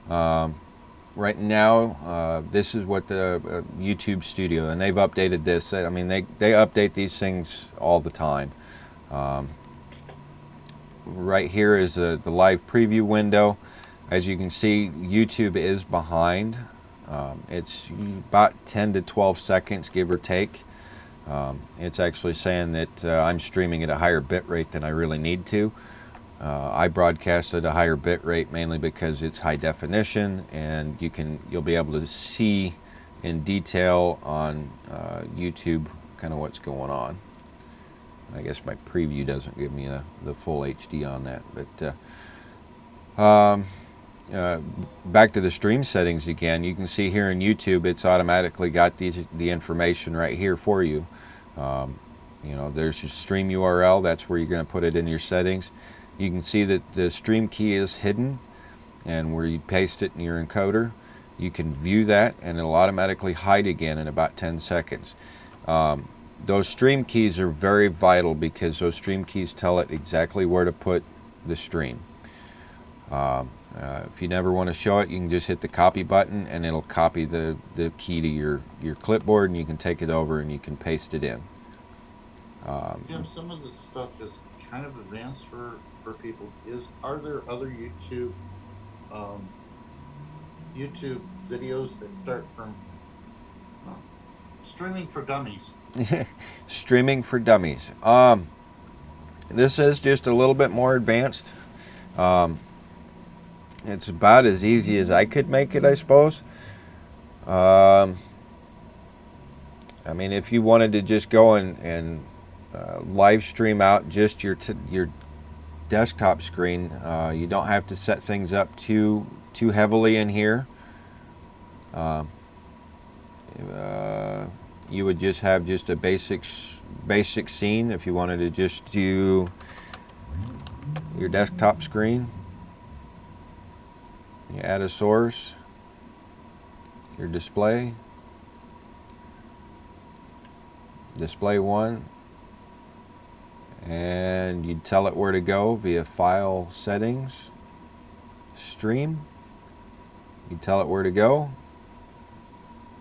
Right now, this is what the YouTube Studio, and they've updated this. I mean, they update these things all the time. Right here is the live preview window. As you can see, YouTube is behind. It's about 10 to 12 seconds, give or take. It's actually saying that I'm streaming at a higher bit rate than I really need to. I broadcast at a higher bit rate mainly because it's high definition, and you'll be able to see in detail on YouTube kind of what's going on. I guess my preview doesn't give me the full HD on that, but back to the stream settings again. You can see here in YouTube, it's automatically got the information right here for you. There's your stream URL. That's where you're going to put it in your settings. You can see that the stream key is hidden, and where you paste it in your encoder, you can view that, and it'll automatically hide again in about 10 seconds. Those stream keys are very vital because those stream keys tell it exactly where to put the stream. If you never want to show it, you can just hit the copy button and it'll copy the key to your clipboard, and you can take it over and you can paste it in. Jim, some of this stuff is kind of advanced for people. Are there other um, YouTube videos that start from uh, streaming for dummies? Streaming for dummies. This is just a little bit more advanced. It's about as easy as I could make it, I suppose. I mean, if you wanted to just go and live stream out just your desktop screen, you don't have to set things up too heavily in here. You would just have just a basic scene if you wanted to just do your desktop screen. You add a source, your display 1, and you'd tell it where to go via File, Settings, Stream. You tell it where to go,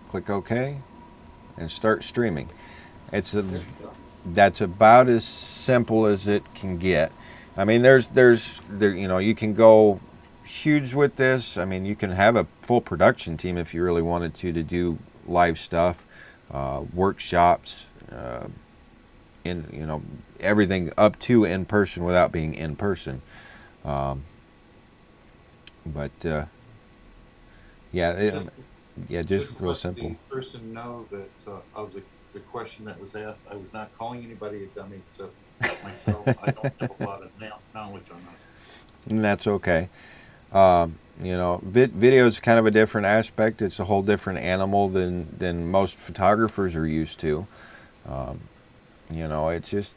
click OK, and start streaming. That's about as simple as it can get. I mean, there you can go huge with this. I mean, you can have a full production team if you really wanted to do live stuff, workshops, everything up to in person without being in person. But just real let simple. The person know that of the question that was asked, I was not calling anybody a dummy except myself. I don't have a lot of knowledge on this. And that's okay. Video is kind of a different aspect. It's a whole different animal than most photographers are used to. It's just,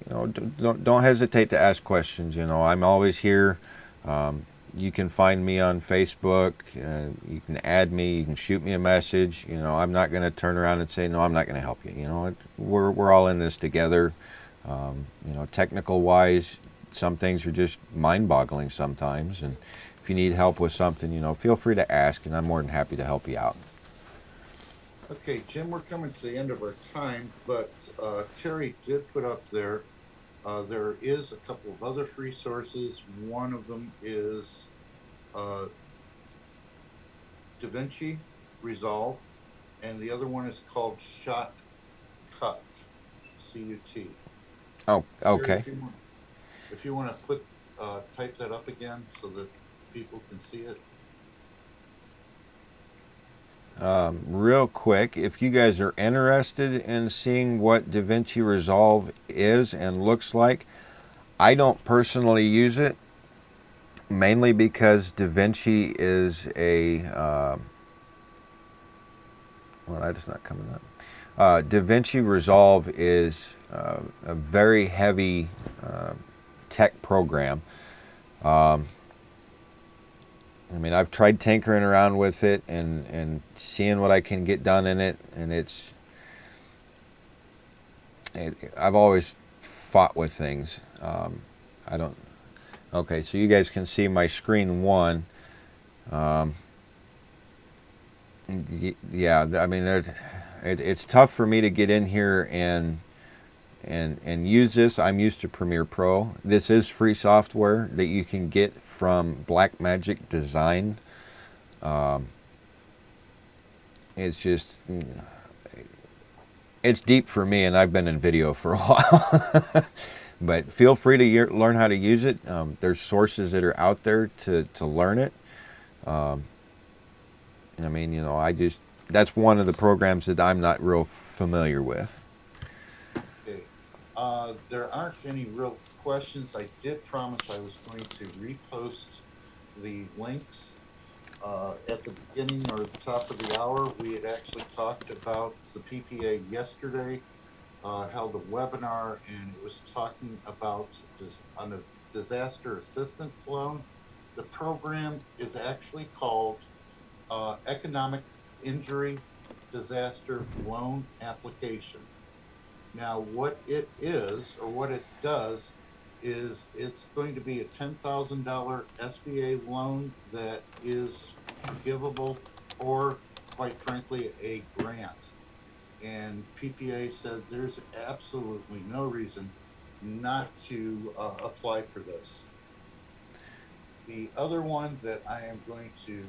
don't hesitate to ask questions. I'm always here. You can find me on Facebook. You can add me. You can shoot me a message. I'm not going to turn around and say, no, I'm not going to help you. We're all in this together. Technical wise, some things are just mind-boggling sometimes, and if you need help with something, feel free to ask, and I'm more than happy to help you out. Okay, Jim, we're coming to the end of our time, but Terry did put up there, there is a couple of other free sources. One of them is DaVinci Resolve, and the other one is called Shot Cut, C-U-T. Oh, okay. Terry, if you want to put type that up again so that people can see it. Real quick, if you guys are interested in seeing what DaVinci Resolve is and looks like, I don't personally use it, mainly because DaVinci is that's not coming up. DaVinci Resolve is a very heavy tech program. I've tried tinkering around with it and seeing what I can get done in it, and I've always fought with things. Okay, so you guys can see my screen 1. It's tough for me to get in here and use this. I'm used to Premiere Pro. This is free software that you can get from Blackmagic Design. It's deep for me, and I've been in video for a while. But feel free to learn how to use it. There's sources that are out there to learn it. That's one of the programs that I'm not real familiar with. Okay. There aren't any real questions. I did promise I was going to repost the links at the beginning or at the top of the hour. We had actually talked about the PPA yesterday, held a webinar, and it was talking about on a disaster assistance loan. The program is actually called Economic Injury Disaster Loan Application. Now, what it is, or what it does, is it's going to be a $10,000 SBA loan that is forgivable, or quite frankly, a grant. And PPA said there's absolutely no reason not to apply for this. The other one that I am going to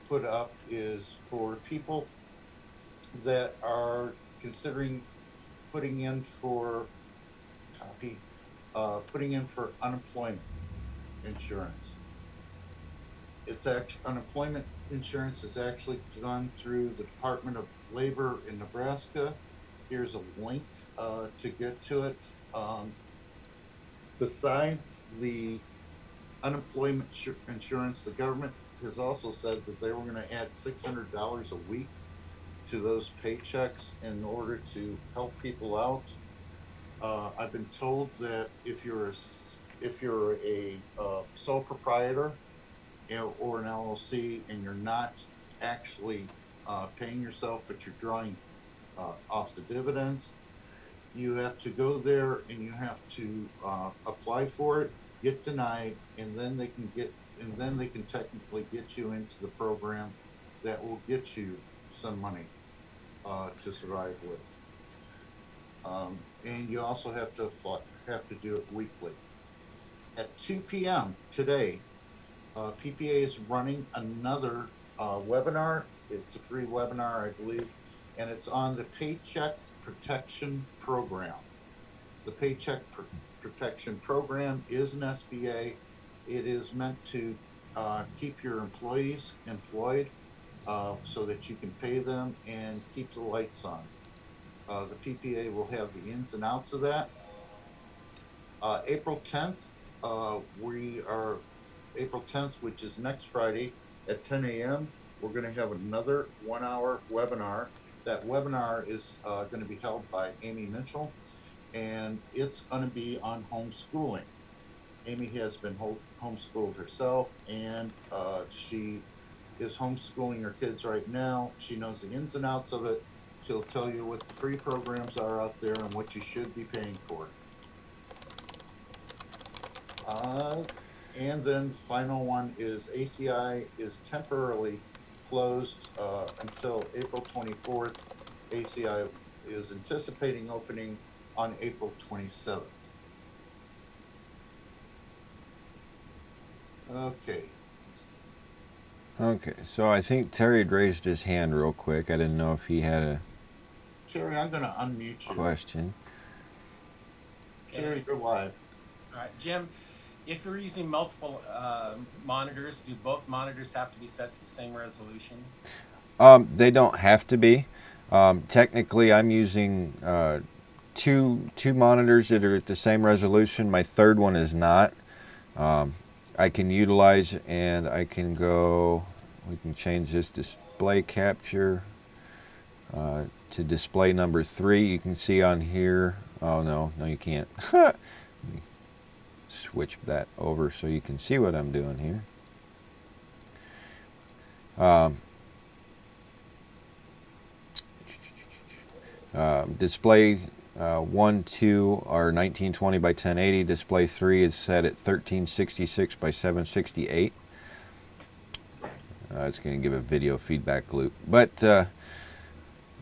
put up is for people that are considering putting in for copy, putting in for unemployment insurance. It's actually, unemployment insurance is actually done through the Department of Labor in Nebraska. Here's a link to get to it. Besides the unemployment insurance, the government has also said that they were going to add $600 a week to those paychecks in order to help people out. I've been told that if you're a sole proprietor, you know, or an LLC, and you're not actually paying yourself, but you're drawing off the dividends, you have to go there and you have to apply for it, get denied, and then they can technically get you into the program that will get you some money to survive with. And you also have to do it weekly. At 2 p.m. today, PPA is running another webinar. It's a free webinar, I believe, and it's on the Paycheck Protection Program. The Paycheck Protection Program is an SBA. It is meant to keep your employees employed so that you can pay them and keep the lights on. The PPA will have the ins and outs of that. April 10th, April 10th, which is next Friday at 10 a.m., we're going to have another 1 hour webinar. That webinar is going to be held by Amy Mitchell, and it's going to be on homeschooling. Amy has been homeschooled herself, and she is homeschooling her kids right now. She knows the ins and outs of it. She'll tell you what the free programs are out there and what you should be paying for. And then the final one is ACI is temporarily closed until April 24th. ACI is anticipating opening on April 27th. Okay. Okay, so I think Terry had raised his hand real quick. I didn't know if he had a Terry, I'm going to unmute you. question. Terry, you're live. All right, Jim, if you're using multiple monitors, do both monitors have to be set to the same resolution? They don't have to be. Technically, I'm using two monitors that are at the same resolution. My third one is not. I can utilize, and I can go, we can change this display capture to display number 3. You can see on here, oh no you can't. Let me switch that over so you can see what I'm doing here. Display 1, 2 are 1920 by 1080. Display 3 is set at 1366 by 768. It's going to give a video feedback loop. But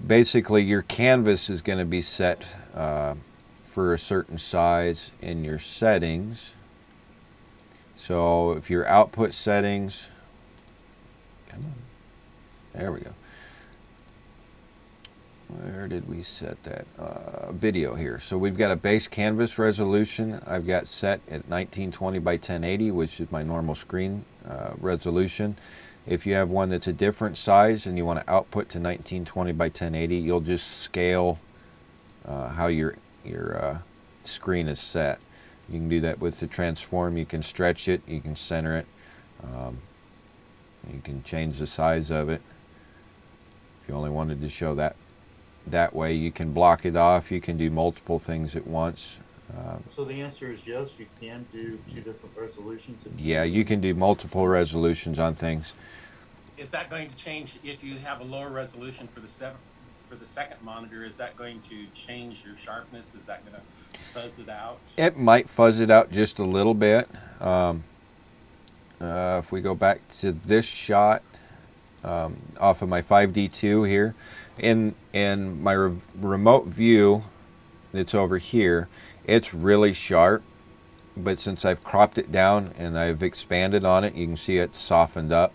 basically your canvas is going to be set for a certain size in your settings. So if your output settings, come on, there we go. Where did we set that? Video here. So we've got a base canvas resolution I've got set at 1920 by 1080, which is my normal screen resolution. If you have one that's a different size and you want to output to 1920 by 1080, you'll just scale how your screen is set. You can do that with the transform. You can stretch it. You can center it. You can change the size of it. If you only wanted to show that way, you can block it off. You can do multiple things at once. So the answer is yes, you can do 2 different resolutions. Yeah, you can do multiple resolutions on things. Is that going to change if you have a lower resolution for the second monitor? Is that going to change your sharpness? Is that going to fuzz it out? It might fuzz it out just a little bit. If we go back to this shot off of my 5D2 here, in my remote view that's over here, it's really sharp. But since I've cropped it down and I've expanded on it, you can see it's softened up.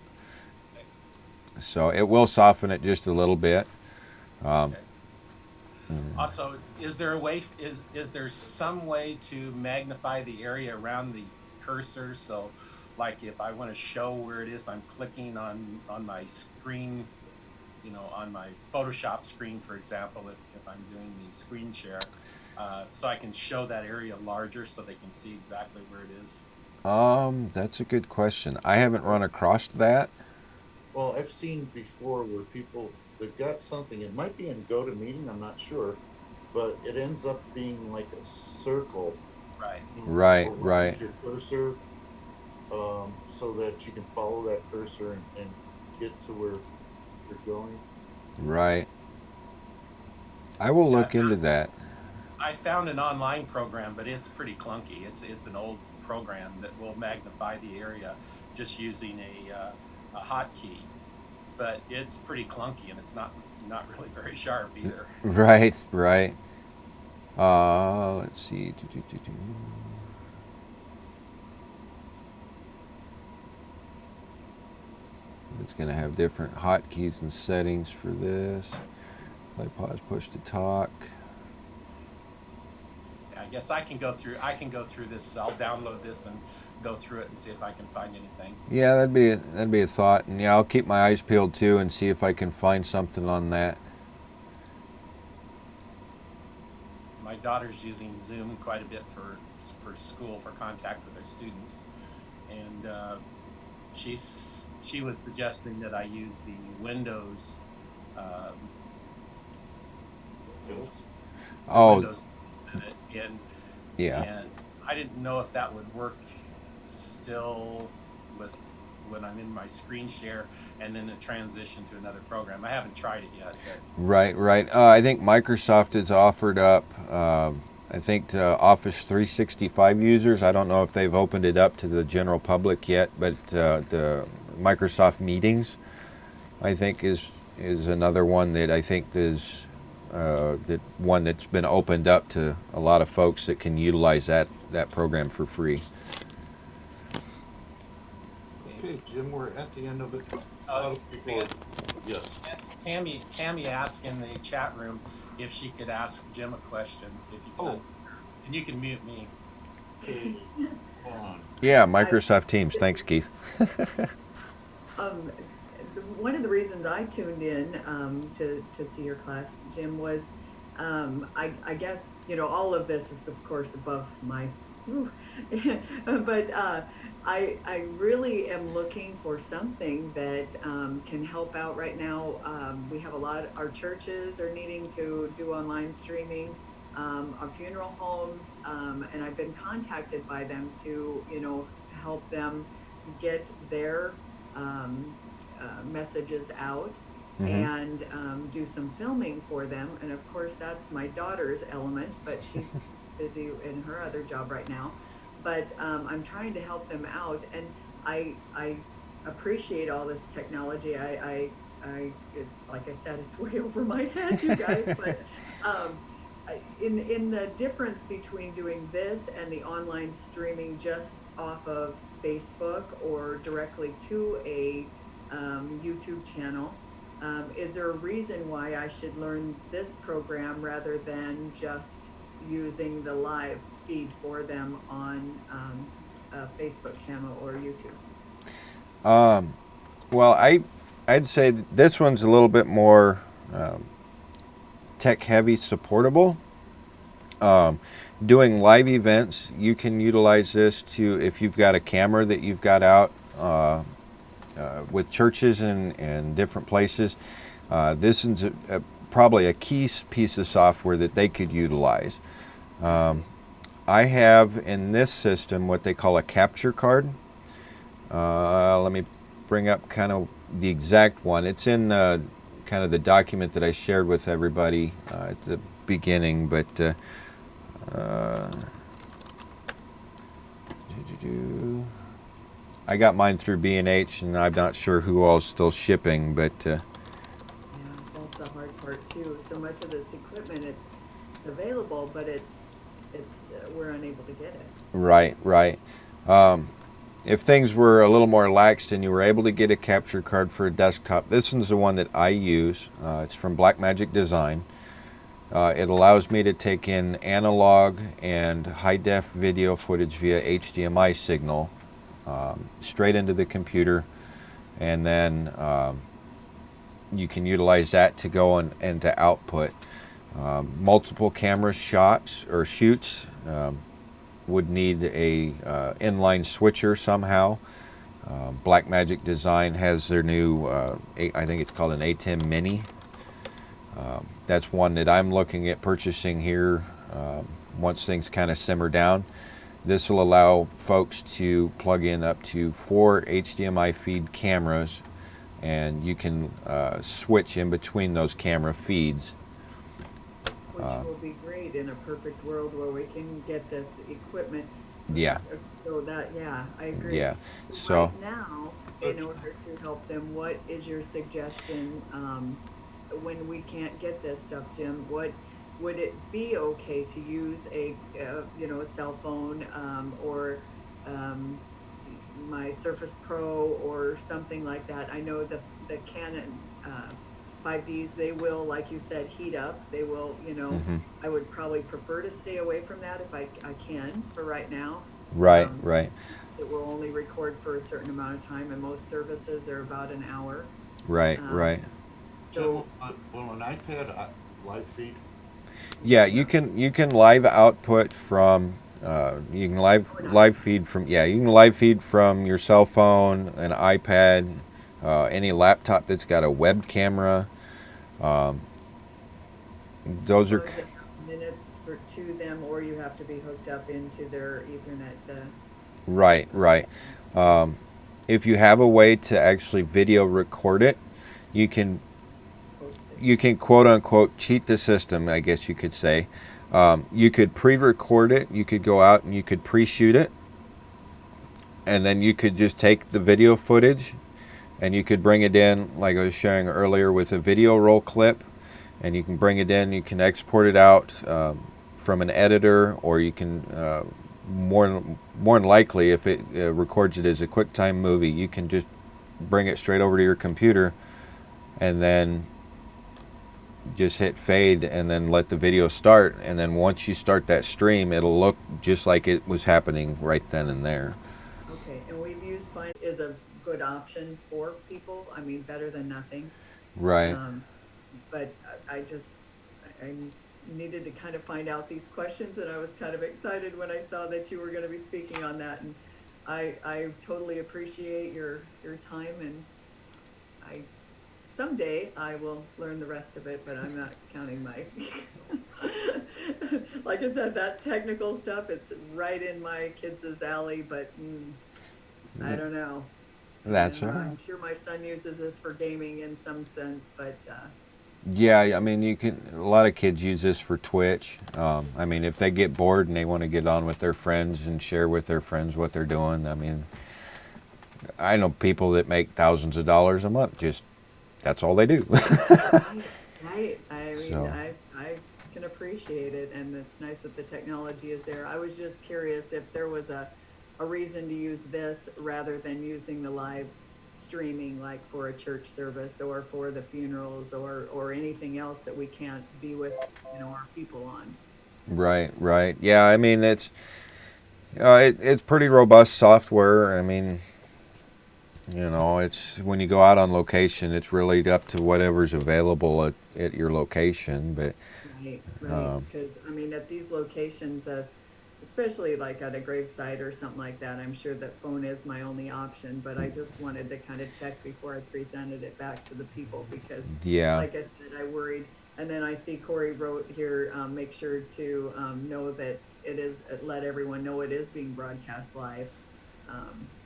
So it will soften it just a little bit. Okay. Also, is there a way? Is there some way to magnify the area around the cursor? So, like if I want to show where it is, I'm clicking on my screen, on my Photoshop screen, for example, if I'm doing the screen share, so I can show that area larger so they can see exactly where it is. That's a good question. I haven't run across that. Well, I've seen before where people, they've got something, it might be in GoToMeeting, I'm not sure, but it ends up being like a circle. Right. Right, around right. your cursor, so that you can follow that cursor and get to where you're going. Right. I will look into that. I found an online program, but it's pretty clunky. It's an old program that will magnify the area just using a hotkey, but it's pretty clunky and it's not really very sharp either. Right, right. Let's see. It's going to have different hotkeys and settings for this. Play, pause, push to talk. I guess I can go through this. I'll download this and go through it and see if I can find anything. Yeah, that'd be a thought. And yeah, I'll keep my eyes peeled too and see if I can find something on that. My daughter's using Zoom quite a bit for school, for contact with her students, and she was suggesting that I use the Windows. Windows and yeah. And I didn't know if that would work still with when I'm in my screen share and then a transition to another program. I haven't tried it yet. Right, right. I think Microsoft has offered up, I think, to Office 365 users. I don't know if they've opened it up to the general public yet, but the Microsoft Meetings, I think, is another one that I think is that one that's been opened up to a lot of folks that can utilize that program for free. Okay, Jim, we're at the end of it. Yes. Tammy asked in the chat room if she could ask Jim a question. If you could, and you can mute me. Okay, hold on. Yeah, Microsoft Teams. Thanks, Keith. One of the reasons I tuned in to see your class, Jim, was I guess all of this is of course above my, but I really am looking for something that can help out right now. We have our churches are needing to do online streaming, our funeral homes, and I've been contacted by them to help them get their messages out and do some filming for them. And of course that's my daughter's element, but she's busy in her other job right now. But I'm trying to help them out, and I appreciate all this technology. I like I said, it's way over my head, you guys. But in the difference between doing this and the online streaming just off of Facebook or directly to a YouTube channel, is there a reason why I should learn this program rather than just using the live feed for them on a Facebook channel or YouTube? Well, I'd say this one's a little bit more tech-heavy supportable. Doing live events, you can utilize this to, if you've got a camera that you've got out with churches and different places. This is probably a key piece of software that they could utilize. I have in this system what they call a capture card. Let me bring up kind of the exact one. It's in kind of the document that I shared with everybody at the beginning, but Uh, I got mine through B&H, and I'm not sure who all's still shipping, but Yeah, that's the hard part too. So much of this equipment, it's available, but we're unable to get it. right, right. If things were a little more laxed and you were able to get a capture card for a desktop, this one's the one that I use. It's from Blackmagic Design. It allows me to take in analog and high-def video footage via HDMI signal straight into the computer, and then you can utilize that to go and to output. Multiple camera shots or shoots would need a inline switcher somehow. Blackmagic Design has their new, I think it's called an A10 Mini. That's one that I'm looking at purchasing here once things kind of simmer down. This will allow folks to plug in up to 4 HDMI feed cameras, and you can switch in between those camera feeds. Which will be great in a perfect world where we can get this equipment. Yeah. So that, yeah, I agree. Yeah. So right now, in order to help them, what is your suggestion when we can't get this stuff, Jim? What would it be okay to use a cell phone or my Surface Pro or something like that? I know the Canon 5Ds, they will, like you said, heat up. They will, I would probably prefer to stay away from that if I can for right now. Right, right. It will only record for a certain amount of time, and most services are about an hour. Right, right. So, will an iPad live feed? Yeah, you can live output from you can live feed from you can live feed from your cell phone, an iPad, any laptop that's got a web camera. Those are minutes to them, or you have to be hooked up into their Ethernet. Right, right. If you have a way to actually video record it, you can quote unquote cheat the system, I guess you could say. You could pre-record it, you could go out and you could pre-shoot it, and then you could just take the video footage and you could bring it in, like I was sharing earlier, with a video roll clip, and you can bring it in, you can export it out from an editor, or you can more than likely, if it records it as a QuickTime movie, you can just bring it straight over to your computer and then just hit fade and then let the video start, and then once you start that stream, it'll look just like it was happening right then and there. Okay, and we've used Find is a good option for people. I mean, better than nothing. Right. But I needed to kind of find out these questions, and I was kind of excited when I saw that you were going to be speaking on that, and I totally appreciate your time, and someday I will learn the rest of it, but I'm not counting my like I said, that technical stuff, it's right in my kids' alley, but I don't know. That's all right. I'm sure my son uses this for gaming in some sense, but yeah, I mean, a lot of kids use this for Twitch. I mean, if they get bored and they want to get on with their friends and share with their friends what they're doing, I mean, I know people that make thousands of dollars a month, just that's all they do. right. I mean, So. I can appreciate it, and it's nice that the technology is there. I was just curious if there was a reason to use this rather than using the live streaming, like for a church service or for the funerals or anything else that we can't be with our people on. Right, right. Yeah, I mean, it's pretty robust software. I mean, it's when you go out on location, it's really up to whatever's available at your location. But right, because I mean, at these locations, especially like at a gravesite or something like that, I'm sure that phone is my only option, but I just wanted to kind of check before I presented it back to the people, because like I said, I worried. And then I see Corey wrote here, make sure to know that let everyone know it is being broadcast live.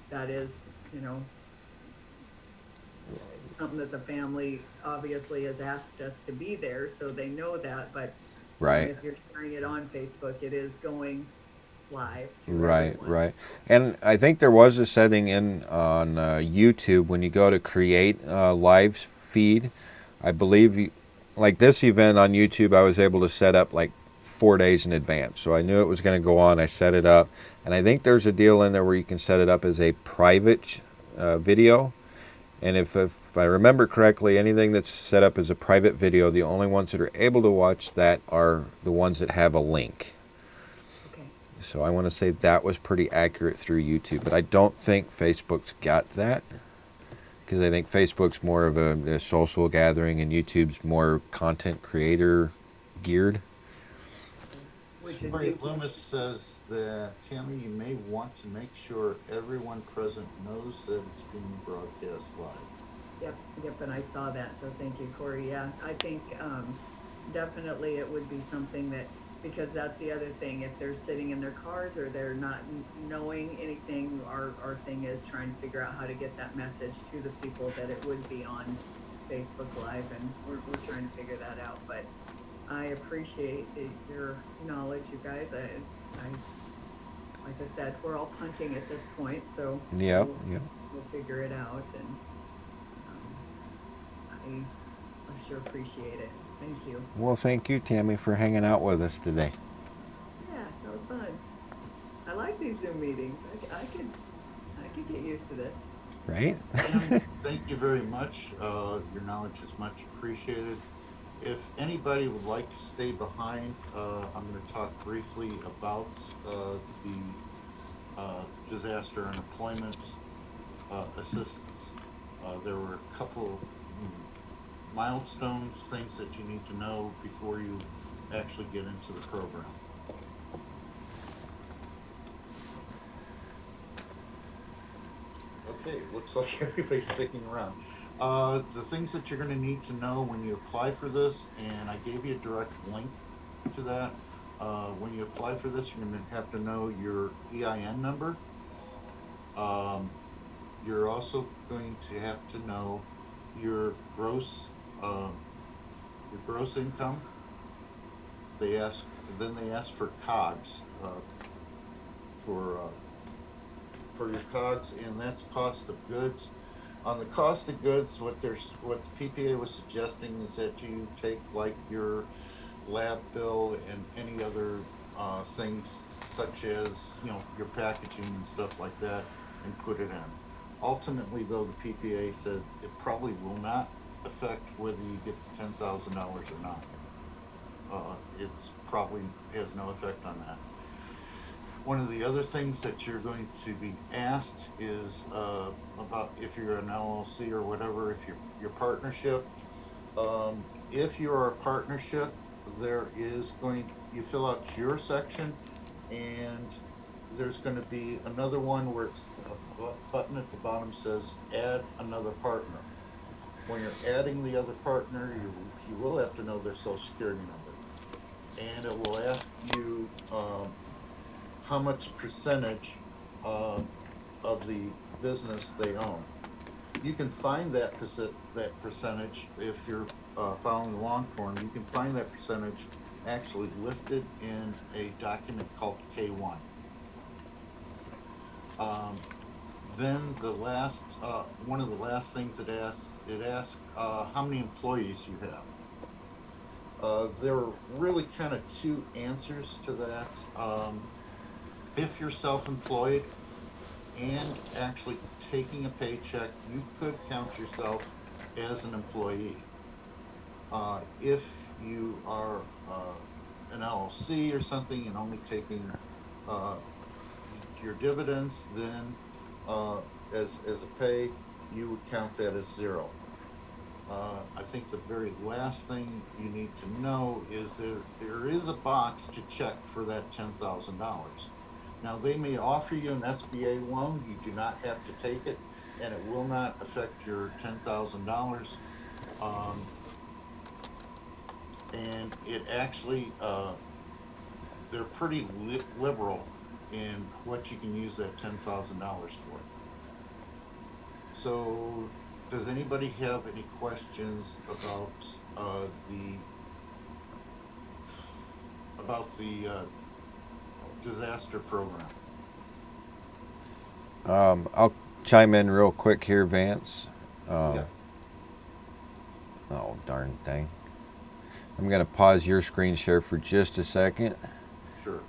That is, something that the family obviously has asked us to be there, so they know that, but Right. If you're sharing it on Facebook, it is going live to Right, everyone. right. And I think there was a setting in on YouTube when you go to create a live feed. I believe, like this event on YouTube, I was able to set up like 4 days in advance. So I knew it was going to go on. I set it up. And I think there's a deal in there where you can set it up as a private video. And if I remember correctly, anything that's set up as a private video, the only ones that are able to watch that are the ones that have a link. Okay. So I want to say that was pretty accurate through YouTube, but I don't think Facebook's got that, because I think Facebook's more of a social gathering and YouTube's more content creator geared. Which is Right, Loomis says that, Tammy, you may want to make sure everyone present knows that it's being broadcast live. Yep, and I saw that, so thank you, Corey. Yeah, I think definitely it would be something that, because that's the other thing, if they're sitting in their cars or they're not knowing anything, our thing is trying to figure out how to get that message to the people that it would be on Facebook Live, and we're trying to figure that out. But I appreciate your knowledge, you guys. I like I said, we're all punching at this point, so Yep, yep. we'll figure it out, and I sure appreciate it. Thank you. Well, thank you, Tammy, for hanging out with us today. Yeah, that was fun. I like these Zoom meetings. I could get used to this. Right? Thank you very much. Your knowledge is much appreciated. If anybody would like to stay behind, I'm going to talk briefly about the disaster and employment assistance. There were a couple milestones, things that you need to know before you actually get into the program. Okay, looks like everybody's sticking around. The things that you're going to need to know when you apply for this, and I gave you a direct link to that. When you apply for this, you're going to have to know your EIN number. You're also going to have to know your gross income. Then they ask for COGS for your COGS, and that's cost of goods. On the cost of goods, what the PPA was suggesting is that you take like your lab bill and any other things such as your packaging and stuff like that, and put it in. Ultimately, though, the PPA said it probably will not affect whether you get the $10,000 or not. It's probably has no effect on that. One of the other things that you're going to be asked is about if you're an LLC or whatever, if your partnership. If you are a partnership, you fill out your section, and there's going to be another one where it's a button at the bottom says add another partner. When you're adding the other partner, you will have to know their social security number, and it will ask you how much percentage of the business they own. You can find that percentage if you're following along for them. You can find that percentage actually listed in a document called K1. Then one of the last things it asks how many employees you have. There are really kind of two answers to that. If you're self-employed and actually taking a paycheck, you could count yourself as an employee. If you are an LLC or something and only taking your dividends, then as a pay, you would count that as zero. I think the very last thing you need to know is that there is a box to check for that $10,000. Now, they may offer you an SBA loan. You do not have to take it, and it will not affect your $10,000. And it actually, they're pretty liberal in what you can use that $10,000 for. So, does anybody have any questions about about the disaster program. I'll chime in real quick here, Vance. Yeah. Oh, darn thing. I'm going to pause your screen share for just a second. Sure.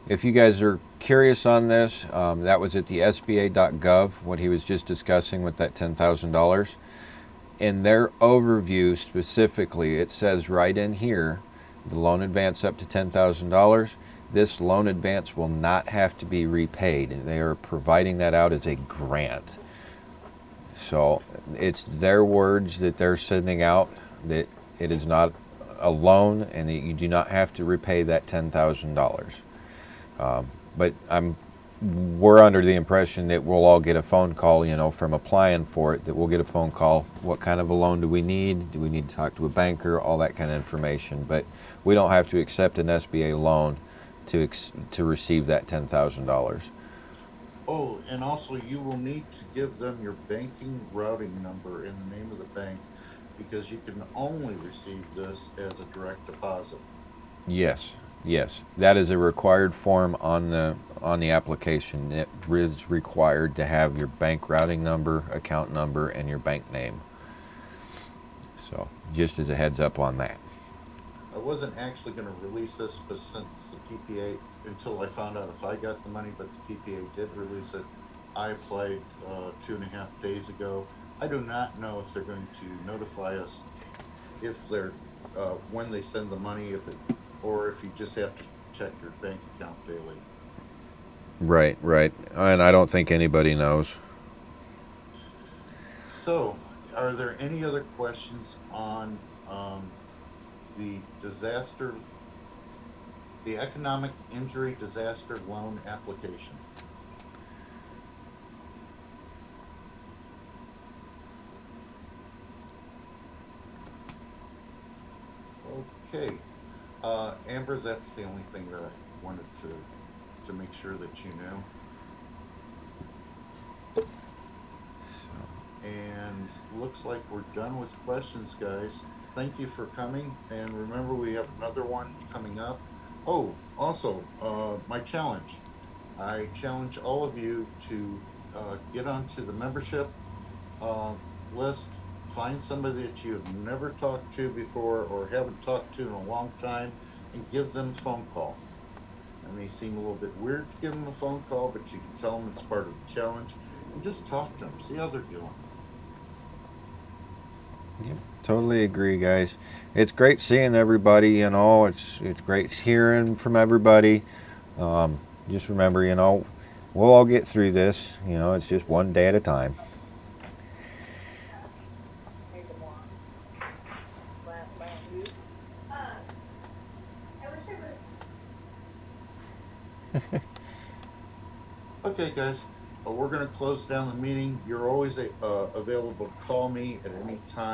If you guys are curious on this, that was at the SBA.gov, what he was just discussing with that $10,000. In their overview specifically, it says right in here, the loan advance up to $10,000. This loan advance will not have to be repaid. They are providing that out as a grant. So it's their words that they're sending out, that it is not a loan and that you do not have to repay that $10,000. But we're under the impression that we'll all get a phone call, you know, from applying for it, that we'll get a phone call. What kind of a loan do we need? Do we need to talk to a banker? All that kind of information. But we don't have to accept an SBA loan to receive that $10,000. Oh, and also you will need to give them your banking routing number and the name of the bank, because you can only receive this as a direct deposit. Yes, yes, that is a required form on the application. It is required to have your bank routing number, account number, and your bank name. So, just as a heads up on that. I wasn't actually going to release this, but since the PPA, until I found out if I got the money, but the PPA did release it, I applied 2.5 days ago. I do not know if they're going to notify us if they're when they send the money, or if you just have to check your bank account daily. Right, right, and I don't think anybody knows. So, are there any other questions on the economic injury disaster loan application? Okay, Amber, that's the only thing that I wanted to make sure that you knew. And looks like we're done with questions, guys. Thank you for coming, and remember we have another one coming up. Oh, also, my challenge. I challenge all of you to get onto the membership list, find somebody that you have never talked to before or haven't talked to in a long time, and give them a phone call. It may seem a little bit weird to give them a phone call, but you can tell them it's part of the challenge, and just talk to them, see how they're doing. Yep, totally agree, guys. It's great seeing everybody, you know. It's great hearing from everybody. Just remember, you know, we'll all get through this. You know, it's just one day at a time. Okay, guys, we're going to close down the meeting. You're always available to call me at any time.